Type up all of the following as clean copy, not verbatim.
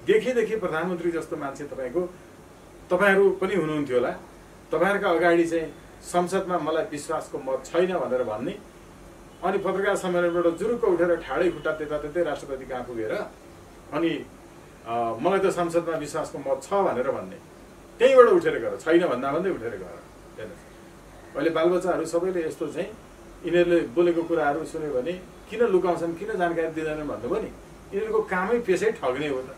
देखि प्रधानमन्त्री जस्तो मान्छे तपाईहरु पनि हुनुहुन्थ्यो होला। तपाईहरुका अगाडि चाहिँ संसदमा मलाई विश्वासको मत छैन भनेर भन्ने, अनि पत्रकार सम्मेलनबाट जुरुक्क उठेर ठाडै खुट्टा त्यतै राष्ट्रपति कहाँ पुगेर अनि मलाई त संसदमा विश्वासको मत छ भनेर भन्ने, त्यहीबाट उठेर गएर छैन भन्दा भन्दै उठेर गएर हेर्नुहोस्। अहिले बालबच्चाहरू सबैले यस्तो चाहिँ यिनीहरूले बोलेको कुराहरू सुन्यो भने किन लुकाउँछन्, किन जानकारी दिँदैनन् भन्नु पनि यिनीहरूको कामै पेसै ठग्ने हो त।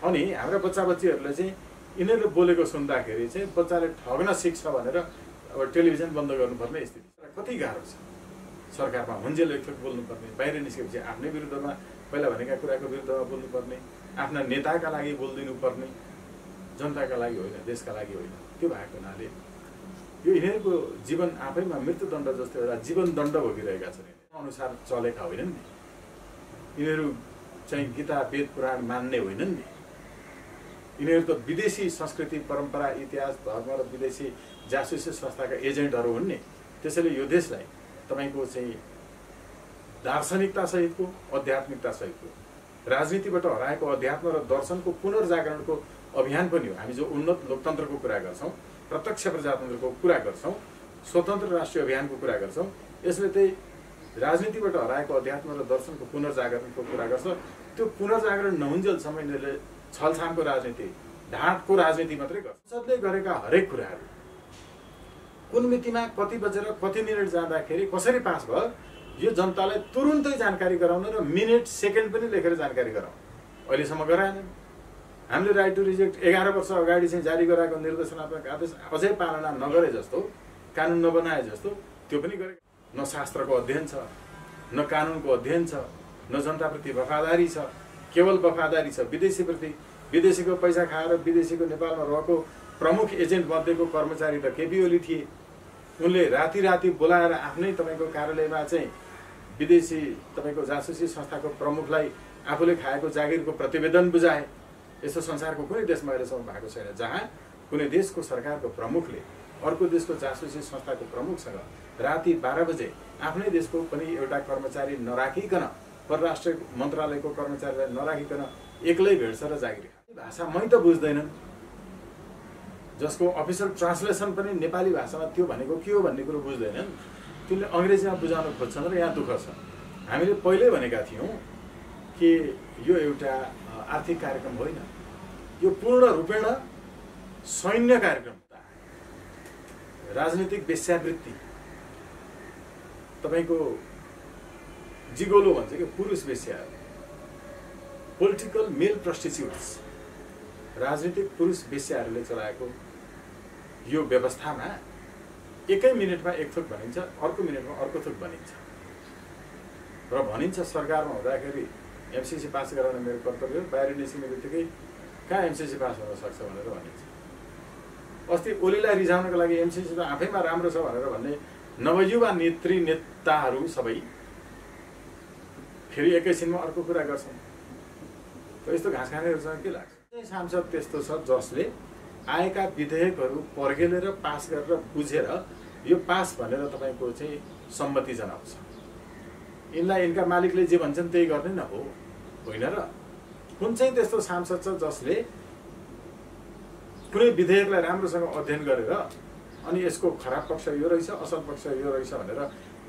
अनि हाम्रा बच्चाबच्चीहरूले चाहिँ यिनीहरूले बोलेको सुन्दाखेरि चाहिँ बच्चाले ठग्न सिक्छ भनेर अब टेलिभिजन बन्द गर्नुपर्ने स्थिति कति गाह्रो छ। सरकारमा हुन्जेल एकथोक बोल्नुपर्ने, बाहिर निस्केपछि आफ्नै विरुद्धमा पहिला भनेका कुराको विरुद्धमा बोल्नुपर्ने, आफ्ना नेताका लागि बोलिदिनुपर्ने, जनताका लागि होइन, देशका लागि होइन। त्यो भएको हुनाले यो यिनीहरूको जीवन आफैमा मृत्युदण्ड जस्तो एउटा जीवन दण्ड भोगिरहेका छन्। अनुसार चलेका होइनन् नि यिनीहरू, चाहिँ गीता वेद पुराण मान्ने होइनन् नि यिनीहरू त विदेशी संस्कृति परम्परा इतिहास धर्म र विदेशी जासुसी संस्थाका एजेन्टहरू हुन् नि। त्यसैले यो देशलाई तपाईको चाहिँ दार्शनिकता सहितको आध्यात्मिकता सहितको राजनीतिबाट हराएको अध्यात्म र दर्शनको पुनर्जागरणको अभियान पनि हो। हामी जो उन्नत लोकतन्त्रको कुरा गर्छौं, प्रत्यक्ष प्रजातन्त्रको कुरा गर्छौं, स्वतन्त्र राष्ट्रिय अभियानको कुरा गर्छौं, यसले चाहिँ राजनीतिबाट हराएको अध्यात्म र दर्शनको पुनर्जागरणको कुरा गर्छ। त्यो पुनर्जागरण नहुन्जेलसम्म यिनीहरूले छलछामको राजनीति, ढाँटको राजनीति मात्रै गर्छ। संसदले गरेका हरेक कुराहरू कुन मितिमा कति बजेर कति मिनेट जाँदाखेरि कसरी पास भयो यो जनतालाई तुरुन्तै जानकारी गराउन र मिनेट सेकेन्ड पनि लेखेर जानकारी गराउन अहिलेसम्म गराएनन्। हामीले राइट टु रिजेक्ट 11 वर्ष अगाडि चाहिँ जारी गराएको निर्देशनात्मक आदेश अझै पालना नगरे जस्तो, कानुन नबनाए जस्तो त्यो पनि गरे। न शास्त्रको अध्ययन छ, न कानुनको अध्ययन छ, न जनताप्रति वफादारी छ। केवल वफादारी छ विदेशीप्रति। विदेशीको पैसा खाएर विदेशीको नेपालमा रहेको प्रमुख एजेन्ट मध्येको कर्मचारी त केपी ओली थिए। उनले राति बोलाएर आफ्नै तपाईको कार्यालयमा चाहिँ विदेशी तपाईको जासुसी संस्थाको प्रमुखलाई आफूले खाएको जागिरको प्रतिवेदन बुझाए। यस्तो संसारको कुनै देशमा अहिलेसम्म भएको छैन जहाँ कुनै देशको सरकारको प्रमुखले अर्को देशको जासुसी संस्थाको प्रमुखसँग राति 12 बजे आफ्नै देशको पनि एउटा कर्मचारी नराखिकन, परराष्ट्र मन्त्रालयको कर्मचारीलाई नराखिकन एक्लै भेट्छ र जागिर खान्छ। भाषा मै त बुझ्दैनन्, जसको अफिसियल ट्रान्सलेसन पनि नेपाली भाषामा त्यो भनेको के हो भन्ने कुरो बुझ्दैनन्, तिनले अंग्रेजीमा बुझाउन खोज्छन् र यहाँ दुःख छ। हामीले पहिल्यै भनेका थियौं कि यो एउटा आर्थिक कार्यक्रम होइन, यो पूर्ण रूपेण सैन्य कार्यक्रम। राजनीतिक वेश्यावृत्ति तपाईको जिगोलो भन्छ कि पुरुष वेश्या, पोलिटिकल मेल प्रस्टिट्युट्स, राजनीतिक पुरुष वेश्याहरूले चलाएको यो व्यवस्थामा एकै मिनेटमा एक थोक भनिन्छ, अर्को मिनेटमा अर्को थोक भनिन्छ र भनिन्छ सरकारमा हुँदाखेरि एमसीसी पास गराउन मेरो कर्तव्य हो, बाहिर निस्किने बित्तिकै कहाँ एमसीसी पास हुन सक्छ भनेर भनिन्छ। अस्ति ओलीलाई रिझाउनको लागि एमसीसी त आफैमा राम्रो छ भनेर भन्ने नवयुवा नेताहरू सबै फेरि एकैछिनमा अर्को कुरा गर्छन्। यस्तो घाँस खानेहरूसँग के लाग्छ? सांसद त्यस्तो छ जसले आएका विधेयकहरू पर्खेलेर पास गरेर बुझेर यो पास भनेर तपाईको चाहिँ सम्मति जनाउँछ। यिनलाई यिनका मालिकले जे भन्छन् त्यही गर्ने न हो, होइन र? कुन चाहिँ त्यस्तो सांसद छ जसले कुनै विधेयकलाई राम्रोसँग अध्ययन गरेर अनि यसको खराब पक्ष यो रहेछ, असल पक्ष यो रहेछ भनेर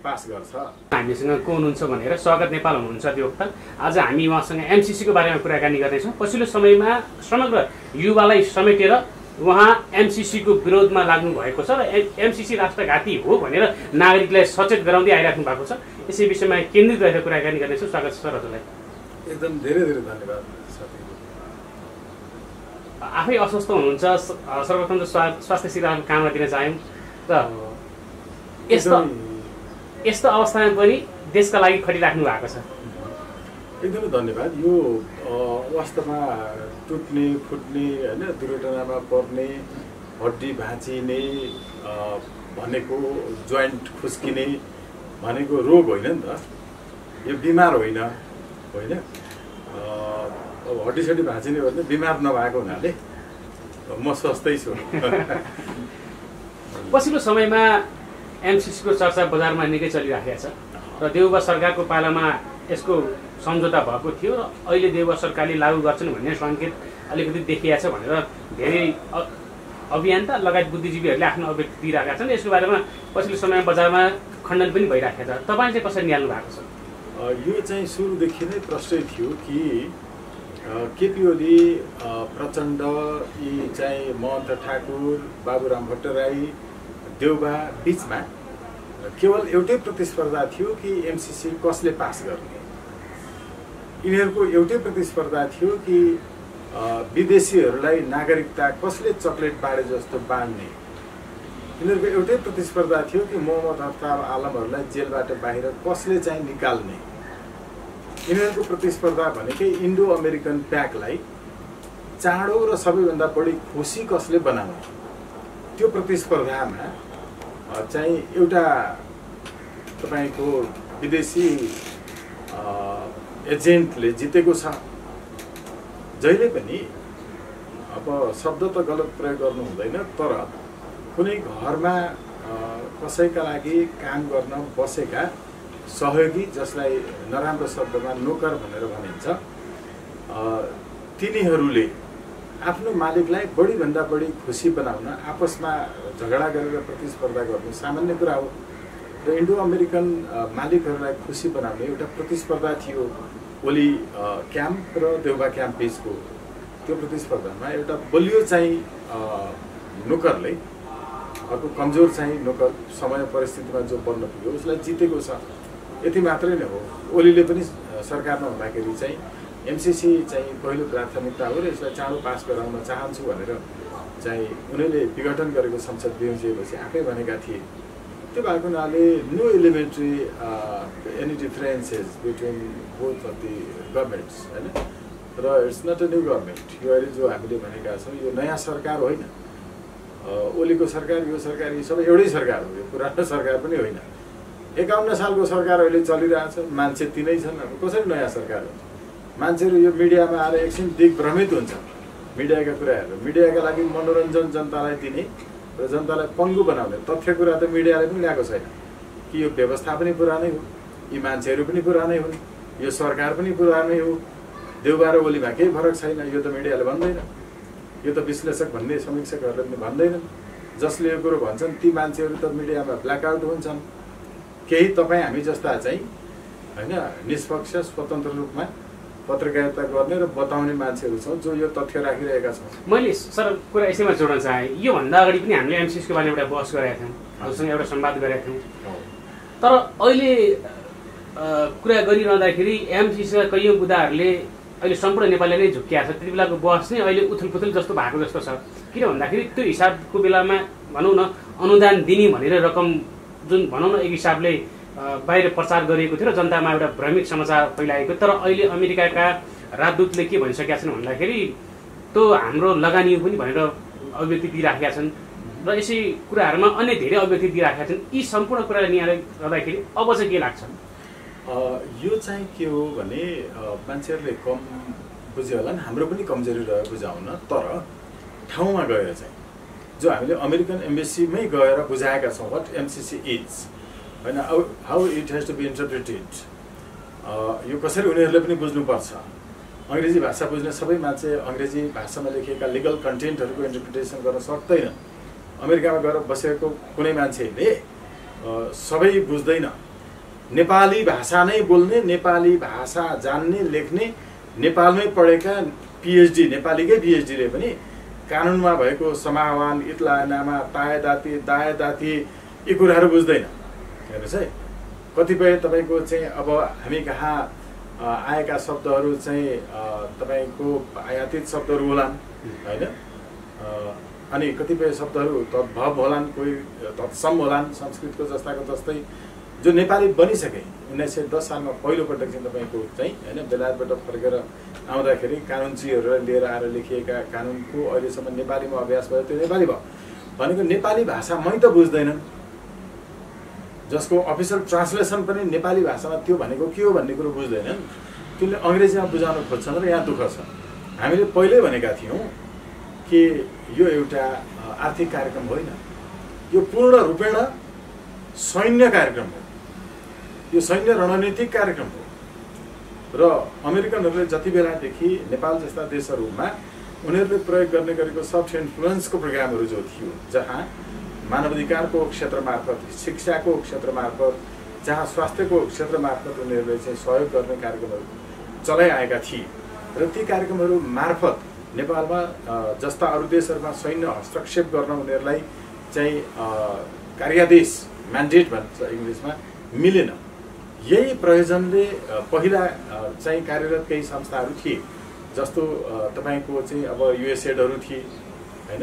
पास गर्छ? हामीसँग को हुनुहुन्छ भनेर स्वागत नेपाल हुनुहुन्छ दिवक्ता। आज हामी उहाँसँग एमसीसीको बारेमा कुराकानी गर्दैछौँ। पछिल्लो समयमा समग्र युवालाई समेटेर उहाँ एमसीसीको विरोधमा लाग्नु भएको छ र एमसीसी राष्ट्रघाती हो भनेर नागरिकलाई सचेत गराउँदै आइराख्नु भएको छ। यसै विषयमा केन्द्रित रहेर कुराकानी गर्नेछौँ। स्वागत छ सर हजुरलाई। एकदम धेरै धेरै धन्यवाद साथी। आफै अस्वस्थ हुनुहुन्छ, सर्वप्रथम त स्वास्थ्य सेवाको काममा दिन चाह्यौँ र यस्तो अवस्थामा पनि देशका लागि खटिराख्नु भएको छ। एकदमै धन्यवाद। यो वास्तवमा टुट्ने फुट्ने होइन, दुर्घटनामा पर्ने, हड्डी भाँचिने भनेको, जोइन्ट खुस्किने भनेको रोग होइन नि त, यो बिमार होइन। होइन अब हड्डी सड्डी भाँचिने भने बिमार नभएको हुनाले म स्वस्थै छु। पछिल्लो समयमा एमसीसीको चर्चा बजारमा निकै चलिराखेको छ र देउबा सरकारको पालामा यसको सम्झौता भएको थियो र अहिले देउबा सरकारले लागू गर्छन् भन्ने सङ्केत अलिकति देखिया छ भनेर धेरै अभियन्ता लगायत बुद्धिजीवीहरूले आफ्नो अभिव्यक्ति दिइरहेका छन्। यसको बारेमा पछिल्लो समयमा बजारमा खण्डन पनि भइराखेको छ। तपाईँ चाहिँ कसरी निहाल्नु भएको छ? यो चाहिँ सुरुदेखि नै प्रष्टै थियो कि केपी ओली, प्रचण्ड, यी चाहिँ महन्त ठाकुर, बाबुराम भट्टराई, देउबा बिचमा केवल एउटै प्रतिस्पर्धा थियो कि एमसीसी कसले पास गर्ने। यिनीहरूको एउटै प्रतिस्पर्धा थियो कि विदेशीहरूलाई नागरिकता कसले चक्लेट बाँडे जस्तो बाँड्ने। यिनीहरूको एउटै प्रतिस्पर्धा थियो कि मोहम्मद अफ्ताब आलमहरूलाई जेलबाट बाहिर कसले चाहिँ निकाल्ने। यिनीहरूको प्रतिस्पर्धा भनेकै इन्डो अमेरिकन प्याकलाई चाँडो र सबैभन्दा बढी खुसी कसले बनाउने। त्यो प्रतिस्पर्धामा चाहिँ एउटा तपाईँको विदेशी एजेन्टले जितेको छ। जहिले पनि अब शब्द त गलत प्रयोग गर्नु हुँदैन, तर कुनै घरमा कसैका लागि काम गर्न बसेका सहयोगी, जसलाई नराम्रो शब्दमा नोकर भनेर भनिन्छ, तिनीहरूले आफ्नो मालिकलाई बढीभन्दा बढी खुसी बनाउन आपसमा झगडा गरेर प्रतिस्पर्धा गर्नु सामान्य कुरा हो। र इन्डो अमेरिकन मालिकहरूलाई खुसी बनाउने एउटा प्रतिस्पर्धा थियो ओली क्याम्प र देउबा क्याम्प बिचको। त्यो प्रतिस्पर्धामा एउटा बलियो चाहिँ नोकरले अर्को कमजोर चाहिँ नोकर समय परिस्थितिमा जो बन्न पुग्यो उसलाई जितेको छ। यति मात्रै नै हो। ओलीले पनि सरकारमा हुँदाखेरि चाहिँ एमसीसी चाहिँ पहिलो प्राथमिकता हो र यसलाई चाँडो पास गराउन चाहन्छु भनेर चाहिँ उनीहरूले विघटन गरेको संसद बिउजिएपछि आफै भनेका थिए। त्यो भएको हुनाले no elementary any differences between both of the governments होइन। र it's not a new government. यो अहिले जो हामीले भनेका छौँ यो नयाँ सरकार होइन। ओलीको सरकार, यो सरकार, यी सबै एउटै सरकार हो। यो पुरानो सरकार पनि होइन। 51 सालको सरकार अहिले चलिरहेछ। मान्छे तिनै छन्। अब कसरी नयाँ सरकार हुन्छ? मान्छेहरू यो मिडियामा आएर एकछिन दिग्भ्रमित हुन्छ मिडियाका कुराहरू। मिडियाका लागि मनोरञ्जन जनतालाई दिने र जनतालाई पङ्गु बनाउने तथ्य कुरा त मिडियाले पनि ल्याएको छैन कि यो व्यवस्था पनि पुरानै हो, यी मान्छेहरू पनि पुरानै हुन्, यो सरकार पनि पुरानै हो, देउबा र ओलीमा केही फरक छैन। यो त मिडियाले भन्दैन, यो त विश्लेषक भन्ने समीक्षकहरूले पनि भन्दैनन्। जसले यो कुरो भन्छन् ती मान्छेहरू त मिडियामा ब्ल्याकआउट हुन्छन्। केही तपाईँ हामी जस्ता चाहिँ होइन निष्पक्ष स्वतन्त्र रूपमा पत्रकारिता गर्ने र बताउने मान्छेहरू छौँ जो यो तथ्य राखिरहेका छौँ। मैले सर कुरा यसैमा जोड्न चाहेँ। योभन्दा अगाडि पनि हामीले एमसीसीको बारेमा एउटा बहस गरेका थियौँ, हजुरसँग एउटा संवाद गरेका थियौँ। तर अहिले कुरा गरिरहँदाखेरि एमसीसीका कैयौँ बुदाहरूले अहिले सम्पूर्ण नेपालले नै झुक्किया छ। त्यति बेलाको बहस नै अहिले उथुलपुथुल जस्तो भएको जस्तो छ। किन भन्दाखेरि त्यो हिसाबको बेलामा भनौँ न अनुदान दिने भनेर रकम जुन भनौँ न एक हिसाबले बाहिर प्रचार गरिएको थियो र जनतामा एउटा भ्रमिक समाचार फैलाएको। तर अहिले अमेरिकाका राजदूतले के भनिसकेका छन् भन्दाखेरि त्यो हाम्रो लगानी पनि भनेर अभिव्यक्ति दिइराखेका छन् र यसै कुराहरूमा अन्य धेरै अभिव्यक्ति दिइराखेका छन्। यी सम्पूर्ण कुरालाई निहालेर गर्दाखेरि अब चाहिँ के लाग्छ? यो चाहिँ के हो भने मान्छेहरूले कम बुझ्यो होला नि, हाम्रो पनि कमजोरी रह्यो बुझाउन। तर ठाउँमा गएर चाहिँ जो हामीले अमेरिकन एम्बेसीमै गएर बुझाएका छौँ वाट एमसीसी इज होइन, how it has to be interpreted. यो कसरी उनीहरूले पनि बुझ्नुपर्छ। अङ्ग्रेजी भाषा बुझ्ने सबै मान्छे अङ्ग्रेजी भाषामा लेखिएका लिगल कन्टेन्टहरूको इन्टरप्रिटेसन गर्न सक्दैन। अमेरिकामा गएर बसेको कुनै मान्छेले सबै बुझ्दैन। नेपाली भाषा नै बोल्ने, नेपाली भाषा जान्ने, लेख्ने, नेपालमै पढेका पिएचडी, नेपालीकै पिएचडीले पनि कानुनमा भएको समाहवान, इतलानामा, तायदाती, दायदाती यी कुराहरू बुझ्दैन। हेर्नुहोस् है, कतिपय तपाईँको चाहिँ अब हामी कहाँ आएका शब्दहरू चाहिँ तपाईँको आयातित शब्दहरू होलान् होइन, अनि कतिपय शब्दहरू तद्भव होलान्, कोही तत्सम होलान् संस्कृतको जस्ताको जस्तै, जो नेपाली बनिसके। 1910 सालमा पहिलोपटक चाहिँ तपाईँको चाहिँ होइन बेलायतबाट फर्केर आउँदाखेरि कानुनचीहरूलाई लिएर आएर लेखिएका कानुनको अहिलेसम्म नेपालीमा अभ्यास भयो, त्यो नेपाली भयो। भनेको नेपाली भाषा मै त बुझ्दैनन्, जसको अफिसियल ट्रान्सलेसन पनि नेपाली भाषामा त्यो भनेको के हो भन्ने कुरो बुझ्दैनन्। त्यसले अङ्ग्रेजीमा बुझाउन खोज्छन् र यहाँ दुःख छ। हामीले पहिल्यै भनेका थियौँ कि यो एउटा आर्थिक कार्यक्रम होइन, यो पूर्ण रूपेण सैन्य कार्यक्रम हो, यो सैन्य रणनीतिक कार्यक्रम हो। र अमेरिकनहरूले जति बेलादेखि नेपाल जस्ता देशहरूमा उनीहरूले प्रयोग गर्ने गरेको सफ्ट इन्फ्लुएन्सको प्रोग्रामहरू जो थियो, जहाँ मानवाधिकारको क्षेत्र मार्फत, शिक्षाको क्षेत्र मार्फत, जहाँ स्वास्थ्यको क्षेत्र मार्फत उनीहरूले चाहिँ सहयोग गर्ने कार्यक्रमहरू चलाइआएका थिए र ती कार्यक्रमहरू मार्फत नेपालमा जस्ता अरू देशहरूमा सैन्य हस्तक्षेप गर्न उनीहरूलाई चाहिँ कार्यादेश म्यान्डेट भन्छ इङ्ग्लिसमा मिलेन। यही प्रयोजनले पहिला चाहिँ कार्यरत केही संस्थाहरू थिए, जस्तो तपाईँको चाहिँ अब युएसएडहरू थिए हैन,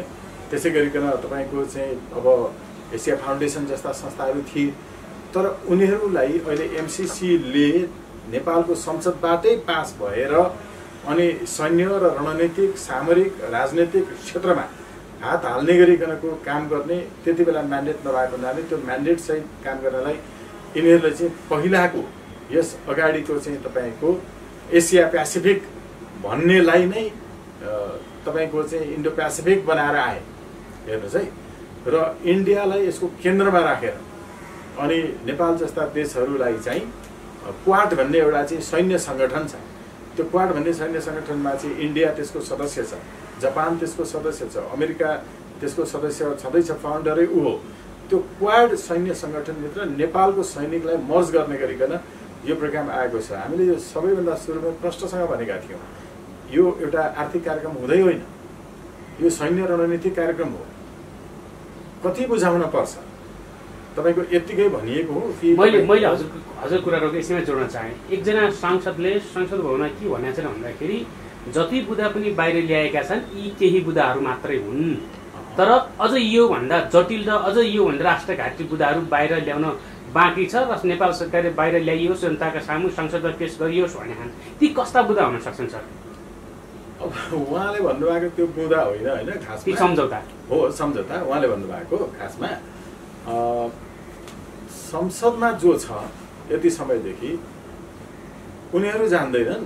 त्यसै गरिकन तपाईँको चाहिँ अब एसिया फाउन्डेसन जस्ता संस्थाहरू थिए। तर उनीहरूलाई अहिले एमसिसीले नेपालको संसदबाटै पास भएर अनि सैन्य र रणनीतिक, सामरिक, राजनैतिक क्षेत्रमा हात हाल्ने गरिकनको काम गर्ने त्यति बेला म्यान्डेट नभएको हुनाले त्यो म्यान्डेट सहित काम गर्नलाई यिनीहरूले चाहिँ पहिलाको यस अगाडिको चाहिँ तपाईँको एसिया पेसिफिक भन्नेलाई नै तपाईँको चाहिँ इन्डो पेसिफिक बनाएर आए हेर्नुहोस् है। र इन्डियालाई यसको केन्द्रमा राखेर अनि नेपाल जस्ता देशहरूलाई चाहिँ क्वाड भन्ने एउटा चाहिँ सैन्य सङ्गठन छ। त्यो क्वाड भन्ने सैन्य सङ्गठनमा चाहिँ इन्डिया त्यसको सदस्य छ, जापान त्यसको सदस्य छ, अमेरिका त्यसको सदस्य छँदैछ, फाउन्डरै ऊ हो। त्यो क्वाड सैन्य सङ्गठनभित्र नेपालको सैनिकलाई मर्ज गर्ने गरिकन यो प्रोग्राम आएको छ। हामीले यो सबैभन्दा सुरुमा प्रष्टसँग भनेका थियौँ, यो एउटा आर्थिक कार्यक्रम हुँदै होइन, यो सैन्य रणनीतिक कार्यक्रम हो। कति बुझाउन पर्छ तपाईँको यत्तिकै भनिएको हो कि मैले हजुर कुराहरू यसैमा जोड्न चाहेँ। एकजना सांसदले संसद भवनमा के भनेको छ भन्दाखेरि जति बुदा पनि बाहिर ल्याएका छन् यी केही बुदाहरू मात्रै हुन्, तर अझ योभन्दा जटिल र अझ योभन्दा राष्ट्रघाती बुदाहरू बाहिर ल्याउन बाँकी छ र नेपाल सरकारले बाहिर ल्याइयोस्, जनताका सामु संसदमा पेश गरियोस् भने ती कस्ता बुदा हुन सक्छन् सर? अब उहाँले भन्नुभएको त्यो बुदा होइन होइन, खासमा सम्झौता हो। सम्झौता उहाँले भन्नुभएको खासमा संसदमा जो छ यति समयदेखि उनीहरू जान्दैनन्।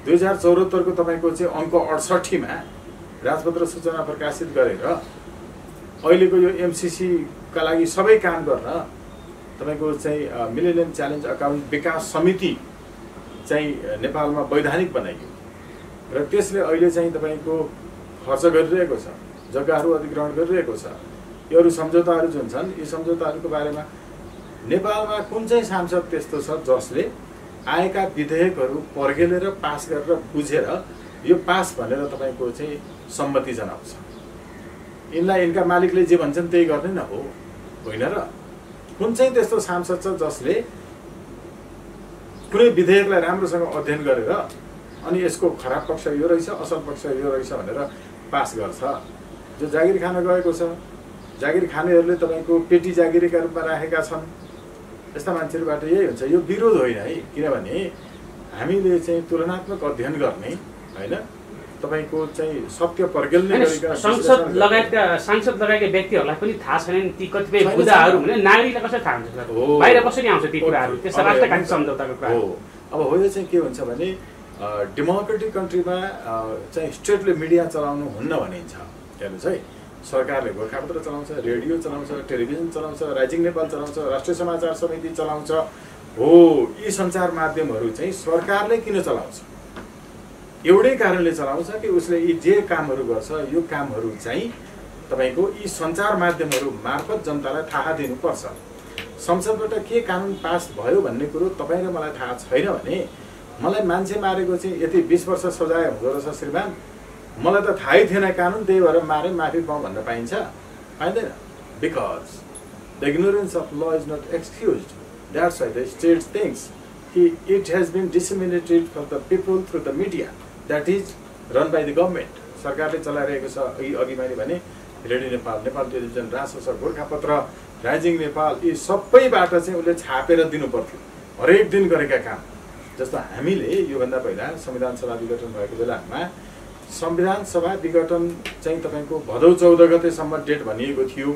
2074 को तपाईँको चाहिँ अङ्क 68 मा राजपत्र सूचना प्रकाशित गरेर अहिलेको यो एमसिसीका लागि सबै काम गर्न तपाईँको चाहिँ मिलेनियम च्यालेन्ज अकाउन्ट विकास समिति चाहिँ नेपालमा वैधानिक बनाइयो र त्यसले अहिले चाहिँ तपाईँको खर्च गरिरहेको छ, जग्गाहरू अधिग्रहण गरिरहेको छ। यो अरू सम्झौताहरू जुन छन् यी सम्झौताहरूको बारेमा नेपालमा कुन चाहिँ सांसद त्यस्तो छ जसले आएका विधेयकहरू पर्खेलेर पास गरेर बुझेर यो पास भनेर तपाईँको चाहिँ सम्मति जनाउँछ? यिनलाई यिनका मालिकले जे भन्छन् त्यही गर्ने न हो, होइन र? कुन चाहिँ त्यस्तो सांसद छ जसले कुनै विधेयकलाई राम्रोसँग अध्ययन गरेर अनि यसको खराब पक्ष यो रहेछ, असल पक्ष यो रहेछ भनेर पास गर्छ? जो जागिर खान गएको छ, जागिर खानेहरूले तपाईँको पेटी जागिरीका रूपमा राखेका छन्, यस्ता मान्छेहरूबाट यही हुन्छ। यो विरोध होइन है, किनभने हामीले चाहिँ तुलनात्मक अध्ययन गर्ने होइन, तपाईँको चाहिँ सत्य पर्गेल्ने गरिकन सांसद लगायतका व्यक्तिहरूलाई पनि थाहा छैन ती कतिपय बुदाहरू भने नागरिकलाई कसरी थाहा हुन्छ? बाहिर कसरी आउँछ ती कुराहरू? त्यस्ता राष्ट्रघाती सम्झौताको कुरा हो। अब हो यो चाहिँ के हुन्छ भने डेमोक्रेटिक कन्ट्रीमा चाहिँ स्टेटले मिडिया चलाउनु हुन्न भनिन्छ। हेर्नुहोस् है, सरकारले गोर्खापत्र चलाउँछ, रेडियो चलाउँछ, टेलिभिजन चलाउँछ, राइजिङ नेपाल चलाउँछ, राष्ट्रिय समाचार समिति चलाउँछ। हो, यी सञ्चार माध्यमहरू चाहिँ सरकारले किन चलाउँछ? एउटै कारणले चलाउँछ कि उसले यी जे कामहरू गर्छ यो कामहरू चाहिँ तपाईँको यी सञ्चार माध्यमहरू मार्फत जनतालाई थाहा दिनुपर्छ। संसदबाट के कानुन पास भयो भन्ने कुरो तपाईँ र मलाई थाहा छैन भने मलाई मान्छे मारेको चाहिँ यति 20 वर्ष सजाय हुँदो रहेछ श्रीमान, मलाई त थाहै थिएन कानुन, त्यही भएर मारे माफी पाऊँ भन्न पाइन्छ? पाइँदैन। Because the ignorance of law is not excused. That's why the state things कि it has been disseminated for the people through the media that is run by the government. सरकारले चलाइरहेको छ। अघि मैले भने रेडियो नेपाल, नेपाल टेलिभिजन, राजभाषा, Gorkhapatra, rising Nepal, यी सबैबाट चाहिँ उसले छापेर दिनु पर्थ्यो हरेक दिन गरेका काम। जस्तो हामीले योभन्दा पहिला संविधान सभा विघटन भएको बेलामा संविधान सभा विघटन चाहिँ तपाईँको भदौ 14 गतेसम्म डेट भनिएको थियो।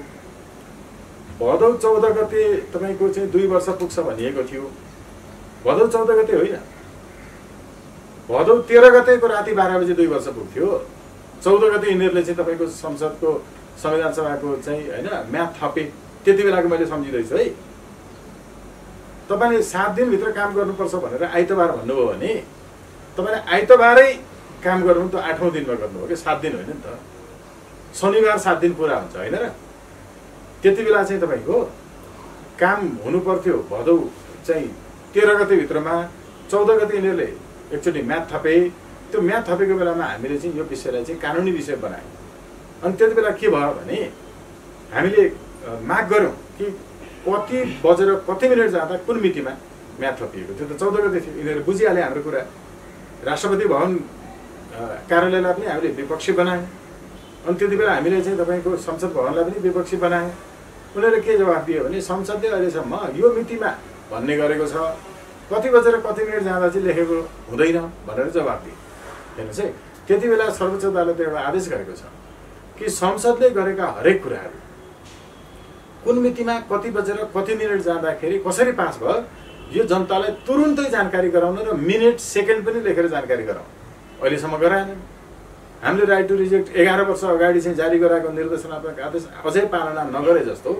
भदौ 14 गते तपाईँको चाहिँ 2 वर्ष पुग्छ भनिएको थियो। भदौ 14 गते होइन, भदौ 13 गतेको राति 12 बजे 2 वर्ष पुग्थ्यो। 14 गते यिनीहरूले चाहिँ तपाईँको संसदको संविधान सभाको चाहिँ होइन म्याथ थपे। त्यति बेलाको मैले सम्झिँदैछु है। तपाईँले 7 दिनभित्र काम गर्नुपर्छ भनेर आइतबार भन्नुभयो भने तपाईँले आइतबारै काम गर्नु त 8औं दिनमा गर्नुभयो कि 7 दिन होइन नि त। शनिबार 7 दिन पुरा हुन्छ होइन र? त्यति बेला चाहिँ तपाईँको काम हुनु पर्थ्यो भदौ चाहिँ 13 गतेभित्रमा 14 गते यिनीहरूले एकचोटि म्याथ थपे। त्यो म्याथ थपेको बेलामा हामीले चाहिँ यो विषयलाई चाहिँ कानुनी विषय बनायौँ। अनि त्यति बेला के भयो भने हामीले माग गऱ्यौँ कि कति बजेर कति मिनट जाँदा कुन मितिमा म्याथ थपिएको थियो। त 14 गते थियो। यिनीहरू बुझिहाले हाम्रो कुरा। राष्ट्रपति भवन कार्यालयलाई पनि हामीले विपक्षी बनायौँ। अनि त्यति बेला हामीले चाहिँ तपाईँको संसद भवनलाई पनि विपक्षी बनायौँ। उनीहरूले के जवाफ दियो भने संसदले अहिलेसम्म यो मितिमा भन्ने गरेको छ, कति बजेर कति मिनट जाँदा चाहिँ लेखेको हुँदैन भनेर जवाफ दिए। हेर्नुहोस् है, त्यति बेला सर्वोच्च अदालतले एउटा आदेश गरेको छ कि संसदले गरेका हरेक कुराहरू कुन मितिमा कति बजेर कति मिनट जाँदाखेरि कसरी पास भयो यो जनतालाई तुरुन्तै जानकारी गराउन र मिनट सेकेन्ड पनि लेखेर जानकारी गराउन अहिलेसम्म गराएनन्। हामीले राइट टु रिजेक्ट 11 वर्ष अगाडि चाहिँ जारी गराएको निर्देशनात्मक आदेश अझै पालना नगरे जस्तो,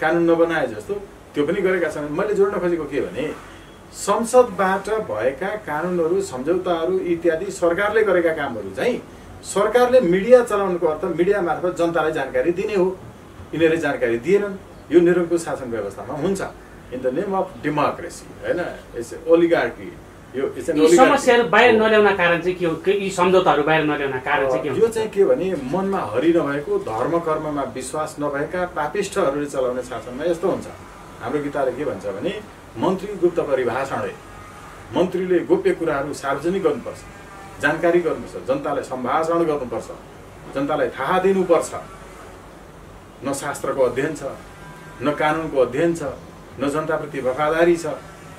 कानुन नबनाए जस्तो त्यो पनि गरेका छन्। मैले जोड्न खोजेको के भने संसदबाट भएका कानुनहरू, सम्झौताहरू इत्यादि सरकारले गरेका कामहरू चाहिँ सरकारले मिडिया चलाउनुको अर्थ मिडिया मार्फत जनतालाई जानकारी दिने हो। यिनीहरूले जानकारी दिएनन्। यो निरङ्कुश शासन व्यवस्थामा हुन्छ। In the name of democracy होइन, इट्स ओलिगार्की। यो समस्याहरू बाहिर नल्याउन कारण चाहिँ के हो? यी सम्झौताहरू बाहिर नल्याउन कारण चाहिँ के हो? यो चाहिँ के भने मनमा हरि नभएको, धर्म कर्ममा विश्वास नभएका पापिष्ठहरूले चलाउने शासनमा यस्तो हुन्छ। हाम्रो गीताले के भन्छ भने मन्त्री गुप्त परिभाषणले, मन्त्रीले गोप्य कुराहरू सार्वजनिक गर्नुपर्छ, जानकारी गर्नुपर्छ, जनतालाई सम्भाषण गर्नुपर्छ, जनतालाई थाहा दिनुपर्छ। न शास्त्रको अध्ययन छ, न कानुनको अध्ययन छ, न जनताप्रति वफादारी छ।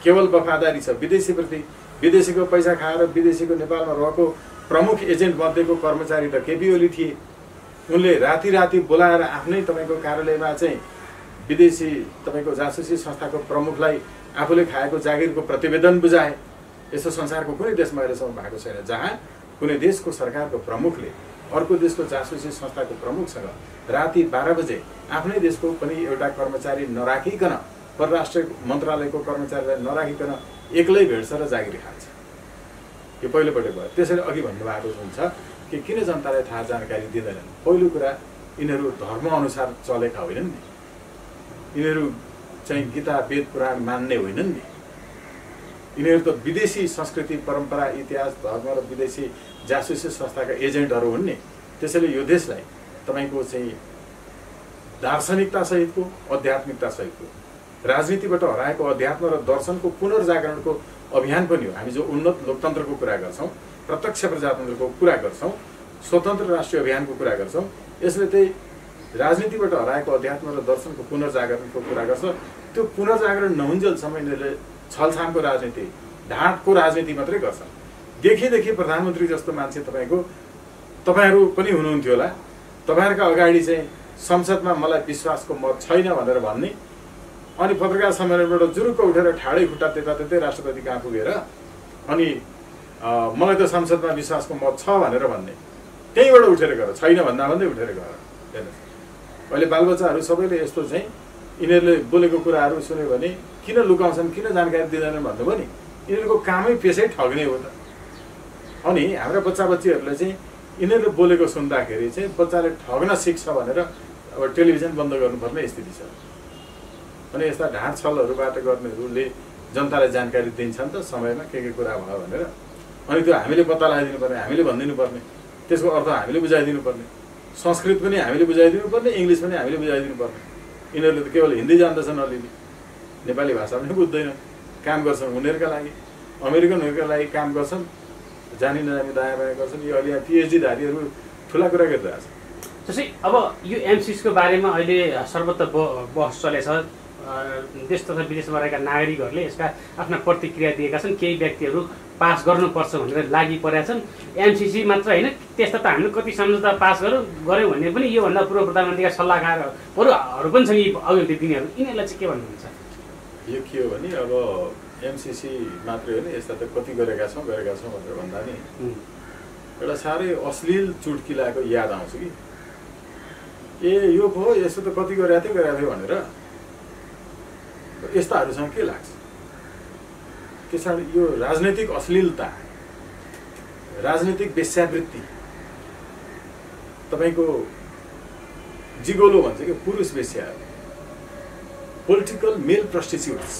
केवल वफादारी छ विदेशीप्रति। विदेशीको पैसा खाएर विदेशीको नेपालमा रहेको प्रमुख एजेन्ट मध्येको कर्मचारी त केपी ओली थिए। उनले राति राति बोलाएर आफ्नै तपाईँको कार्यालयमा चाहिँ विदेशी तपाईँको जासुसी संस्थाको प्रमुखलाई आफूले खाएको जागिरको प्रतिवेदन बुझाए। यस्तो संसारको कुनै देशमा अहिलेसम्म भएको छैन जहाँ कुनै देशको सरकारको प्रमुखले अर्को देशको जासुसी संस्थाको प्रमुखसँग राति 12 बजे आफ्नै देशको पनि एउटा कर्मचारी नराखिकन, परराष्ट्र मन्त्रालयको कर्मचारीलाई नराखिकन एक्लै भेट्छ र जागिर खान्छ। यो पहिलोपटक भयो। त्यसैले अघि भन्नुभएको हुन्छ कि किन जनतालाई थाहा जानकारी दिँदैनन्। पहिलो कुरा यिनीहरू धर्म अनुसार चलेका होइनन् नि। यिनीहरू चाहिँ गीता वेद पुराण मान्ने होइनन् नि। यिनीहरू त विदेशी संस्कृति परम्परा इतिहास धर्म र विदेशी जासुसी संस्थाका एजेन्टहरू हुन् नि। त्यसैले यो देशलाई तपाईँको चाहिँ दार्शनिकता सहितको, आध्यात्मिकता सहितको, राजनीतिबाट हराएको अध्यात्म र दर्शनको पुनर्जागरणको अभियान पनि हो। हामी जो उन्नत लोकतन्त्रको कुरा गर्छौँ, प्रत्यक्ष प्रजातन्त्रको कुरा गर्छौँ, स्वतन्त्र राष्ट्रिय अभियानको कुरा गर्छौँ, यसले चाहिँ राजनीतिबाट हराएको अध्यात्म र दर्शनको पुनर्जागरणको कुरा गर्छ। त्यो पुनर्जागरण नहुन्जेलसम्म यिनीहरूले छलछामको राजनीति, ढाँटको राजनीति मात्रै गर्छन्। देखि प्रधानमन्त्री जस्तो मान्छे तपाईँहरू पनि हुनुहुन्थ्यो होला। तपाईँहरूका अगाडि चाहिँ संसदमा मलाई विश्वासको मत छैन भनेर भन्ने, अनि पत्रकार सम्मेलनबाट जुरुक्क उठेर ठाडै खुट्टा त्यतै राष्ट्रपति कहाँ पुगेर अनि मलाई त संसदमा विश्वासको मत छ भनेर भन्ने, त्यहीँबाट उठेर गएर छैन भन्दा भन्दै उठेर गएर। हेर्नुहोस्, अहिले बालबच्चाहरू सबैले यस्तो चाहिँ यिनीहरूले बोलेको कुराहरू सुन्यो भने किन लुकाउँछन्, किन जानकारी दिँदैनन् भन्नुभयो नि। यिनीहरूको कामै पेसै ठग्ने हो त। अनि हाम्रा बच्चा बच्चीहरूले चाहिँ यिनीहरूले बोलेको सुन्दाखेरि चाहिँ बच्चाले ठग्न सिक्छ भनेर अब टेलिभिजन बन्द गर्नुपर्ने स्थिति छ। अनि यस्ता ढाँट छलहरूबाट गर्नेहरूले जनतालाई जानकारी दिन्छन् त समयमा के कुरा भयो भनेर। अनि त्यो हामीले पत्ता लगाइदिनु पर्ने, हामीले भनिदिनु पर्ने, त्यसको अर्थ हामीले बुझाइदिनु पर्ने, संस्कृत पनि हामीले बुझाइदिनु पर्ने, इङ्ग्लिस पनि हामीले बुझाइदिनु पर्ने। यिनीहरूले त केवल हिन्दी जान्दछन्, अलिअलि नेपाली भाषा पनि बुझ्दैनन्। काम गर्छन् उनीहरूका लागि, अमेरिकनहरूका लागि काम गर्छन्, जानी नजानी दायाँ बायाँ गर्छन्। यो अहिले पिएचडी धारीहरू ठुला कुरा गरिरहेको छ। जस्तै अब यो एमसिसीको बारेमा अहिले सर्वत्र बहस चलेछ। देश तथा विदेशमा रहेका नागरिकहरूले यसका आफ्ना प्रतिक्रिया दिएका छन्। केही व्यक्तिहरू पास गर्नुपर्छ भनेर लागि परेका छन्। एमसिसी मात्र होइन, त्यस्ता त हामीले कति सम्झौता पास गऱ्यौँ भन्ने पनि योभन्दा पूर्व प्रधानमन्त्रीका सल्लाहकारहरू पनि छन्। यी अघिल्लो दिनहरू यिनीहरूलाई चाहिँ के भन्नुहुन्छ? यो के हो भने अब एमसिसी मात्रै होइन, यस्ता त कति गरेका छौँ भनेर भन्दा नि एउटा साह्रै अश्लील चुटकिलाको याद आउँछ कि ए यो पो यस्तो त कति गरेको थियो भनेर। यस्ताहरूसँग के लाग्छ? त्यस कारण यो राजनैतिक अश्लीलता, राजनैतिक वेश्यावृत्ति, तपाईँको जिगोलो भन्छ कि पुरुष वेश्या, पोलिटिकल मेल प्रस्टिट्युट्स,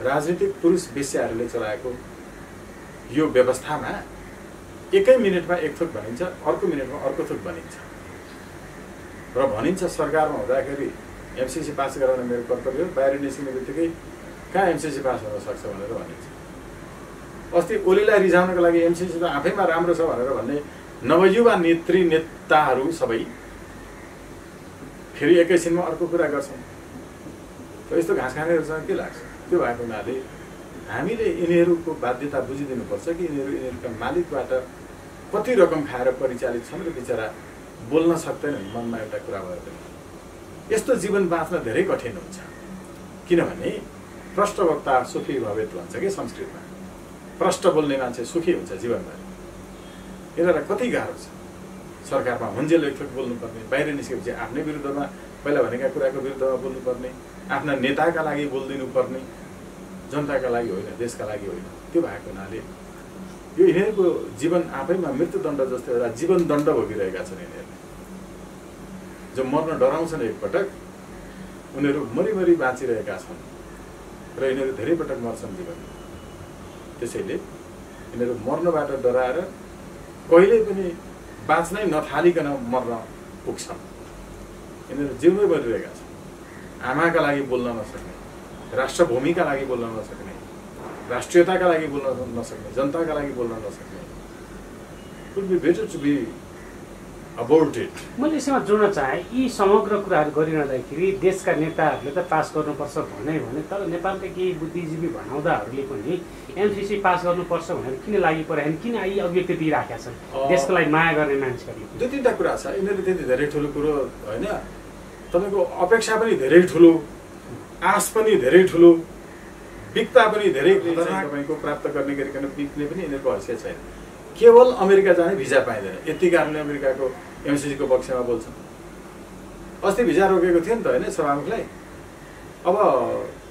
राजनीतिक पुरुष वेश्याहरूले चलाएको यो व्यवस्थामा एकै मिनटमा एक थोक भनिन्छ, अर्को मिनटमा अर्को थोक भनिन्छ र भनिन्छ सरकारमा हुँदाखेरि एमसीसी पास गराउन मेरो कर्तव्य हो, बाहिर निस्किने बित्तिकै कहाँ एमसीसी पास हुन सक्छ भनेर भनिन्छ। अस्ति ओलीलाई रिझाउनको लागि एमसीसी त आफैमा राम्रो छ भनेर भन्ने नवयुवा नेत्री नेताहरू सबै फेरि एकैछिनमा अर्को कुरा गर्छन्। यस्तो घाँस खानेहरूसँग के लाग्छ? त्यो भएको हुनाले हामीले यिनीहरूको बाध्यता बुझिदिनुपर्छ कि यिनीहरूका मालिकबाट कति रकम खाएर परिचालित छन् र बिचरा बोल्न सक्दैनन्, मनमा एउटा कुरा भयो पनि। यस्तो जीवन बाँच्न धेरै कठिन हुन्छ, किनभने प्रष्ट वक्ता सुखी भवेत भन्छ कि संस्कृतमा। प्रष्ट बोल्ने मान्छे सुखी हुन्छ जीवनभरि। यिनीहरूलाई कति गाह्रो छ। सरकारमा हुन्जेल एकथोक बोल्नुपर्ने, बाहिर निस्केपछि आफ्नै विरुद्धमा पहिला भनेका कुराको विरुद्धमा बोल्नुपर्ने, आफ्ना नेताका लागि बोलिदिनु पर्ने, जनताका लागि होइन, देशका लागि होइन। त्यो भएको हुनाले यो यिनीहरूको जीवन आफैमा मृत्युदण्ड जस्तो एउटा जीवन दण्ड भोगिरहेका छन्। यिनीहरूले जो मर्न डराउँछन् एकपटक, उनीहरू मरिमरि बाँचिरहेका छन् र यिनीहरू धेरै पटक मर्छन् जीवनमा। त्यसैले यिनीहरू मर्नबाट डराएर कहिल्यै पनि बाँच्नै नथालिकन मर्न पुग्छन्। यिनीहरू जिउमै बनिरहेका छन्। आमाका लागि बोल्न नसक्ने, राष्ट्रभूमिका लागि बोल्न नसक्ने, राष्ट्रियताका लागि बोल्न नसक्ने, जनताका लागि बोल्न नसक्ने। It would be better to be aborted. मैले यसमा जोड्न चाहे, यी समग्र कुराहरू गरिरहँदाखेरि देशका नेताहरूले त पास गर्नुपर्छ भने तर नेपालका केही बुद्धिजीवी भनाउँदाहरूले पनि एमसीसी पास गर्नुपर्छ भनेर किन लागि परेन, किन यी अभिव्यक्ति दिइराखेका छन् देशको लागि माया गर्ने मान्छेहरूले? दुई तिनवटा कुरा छ। यिनीहरूले त्यति धेरै ठुलो कुरो होइन, तपाईँको अपेक्षा पनि धेरै ठुलो, आश पनि धेरै ठुलो, बिक्ता पनि धेरै तपाईँको प्राप्त गर्ने गरिकन बिक्ने पनि यिनीहरूको हैसियत छैन। केवल अमेरिका जाने भिजा पाइँदैन, यति कारणले अमेरिकाको एमसीसीको पक्षमा बोल्छन्। अस्ति भिजा रोकेको थियो नि त होइन सभामुखलाई, अब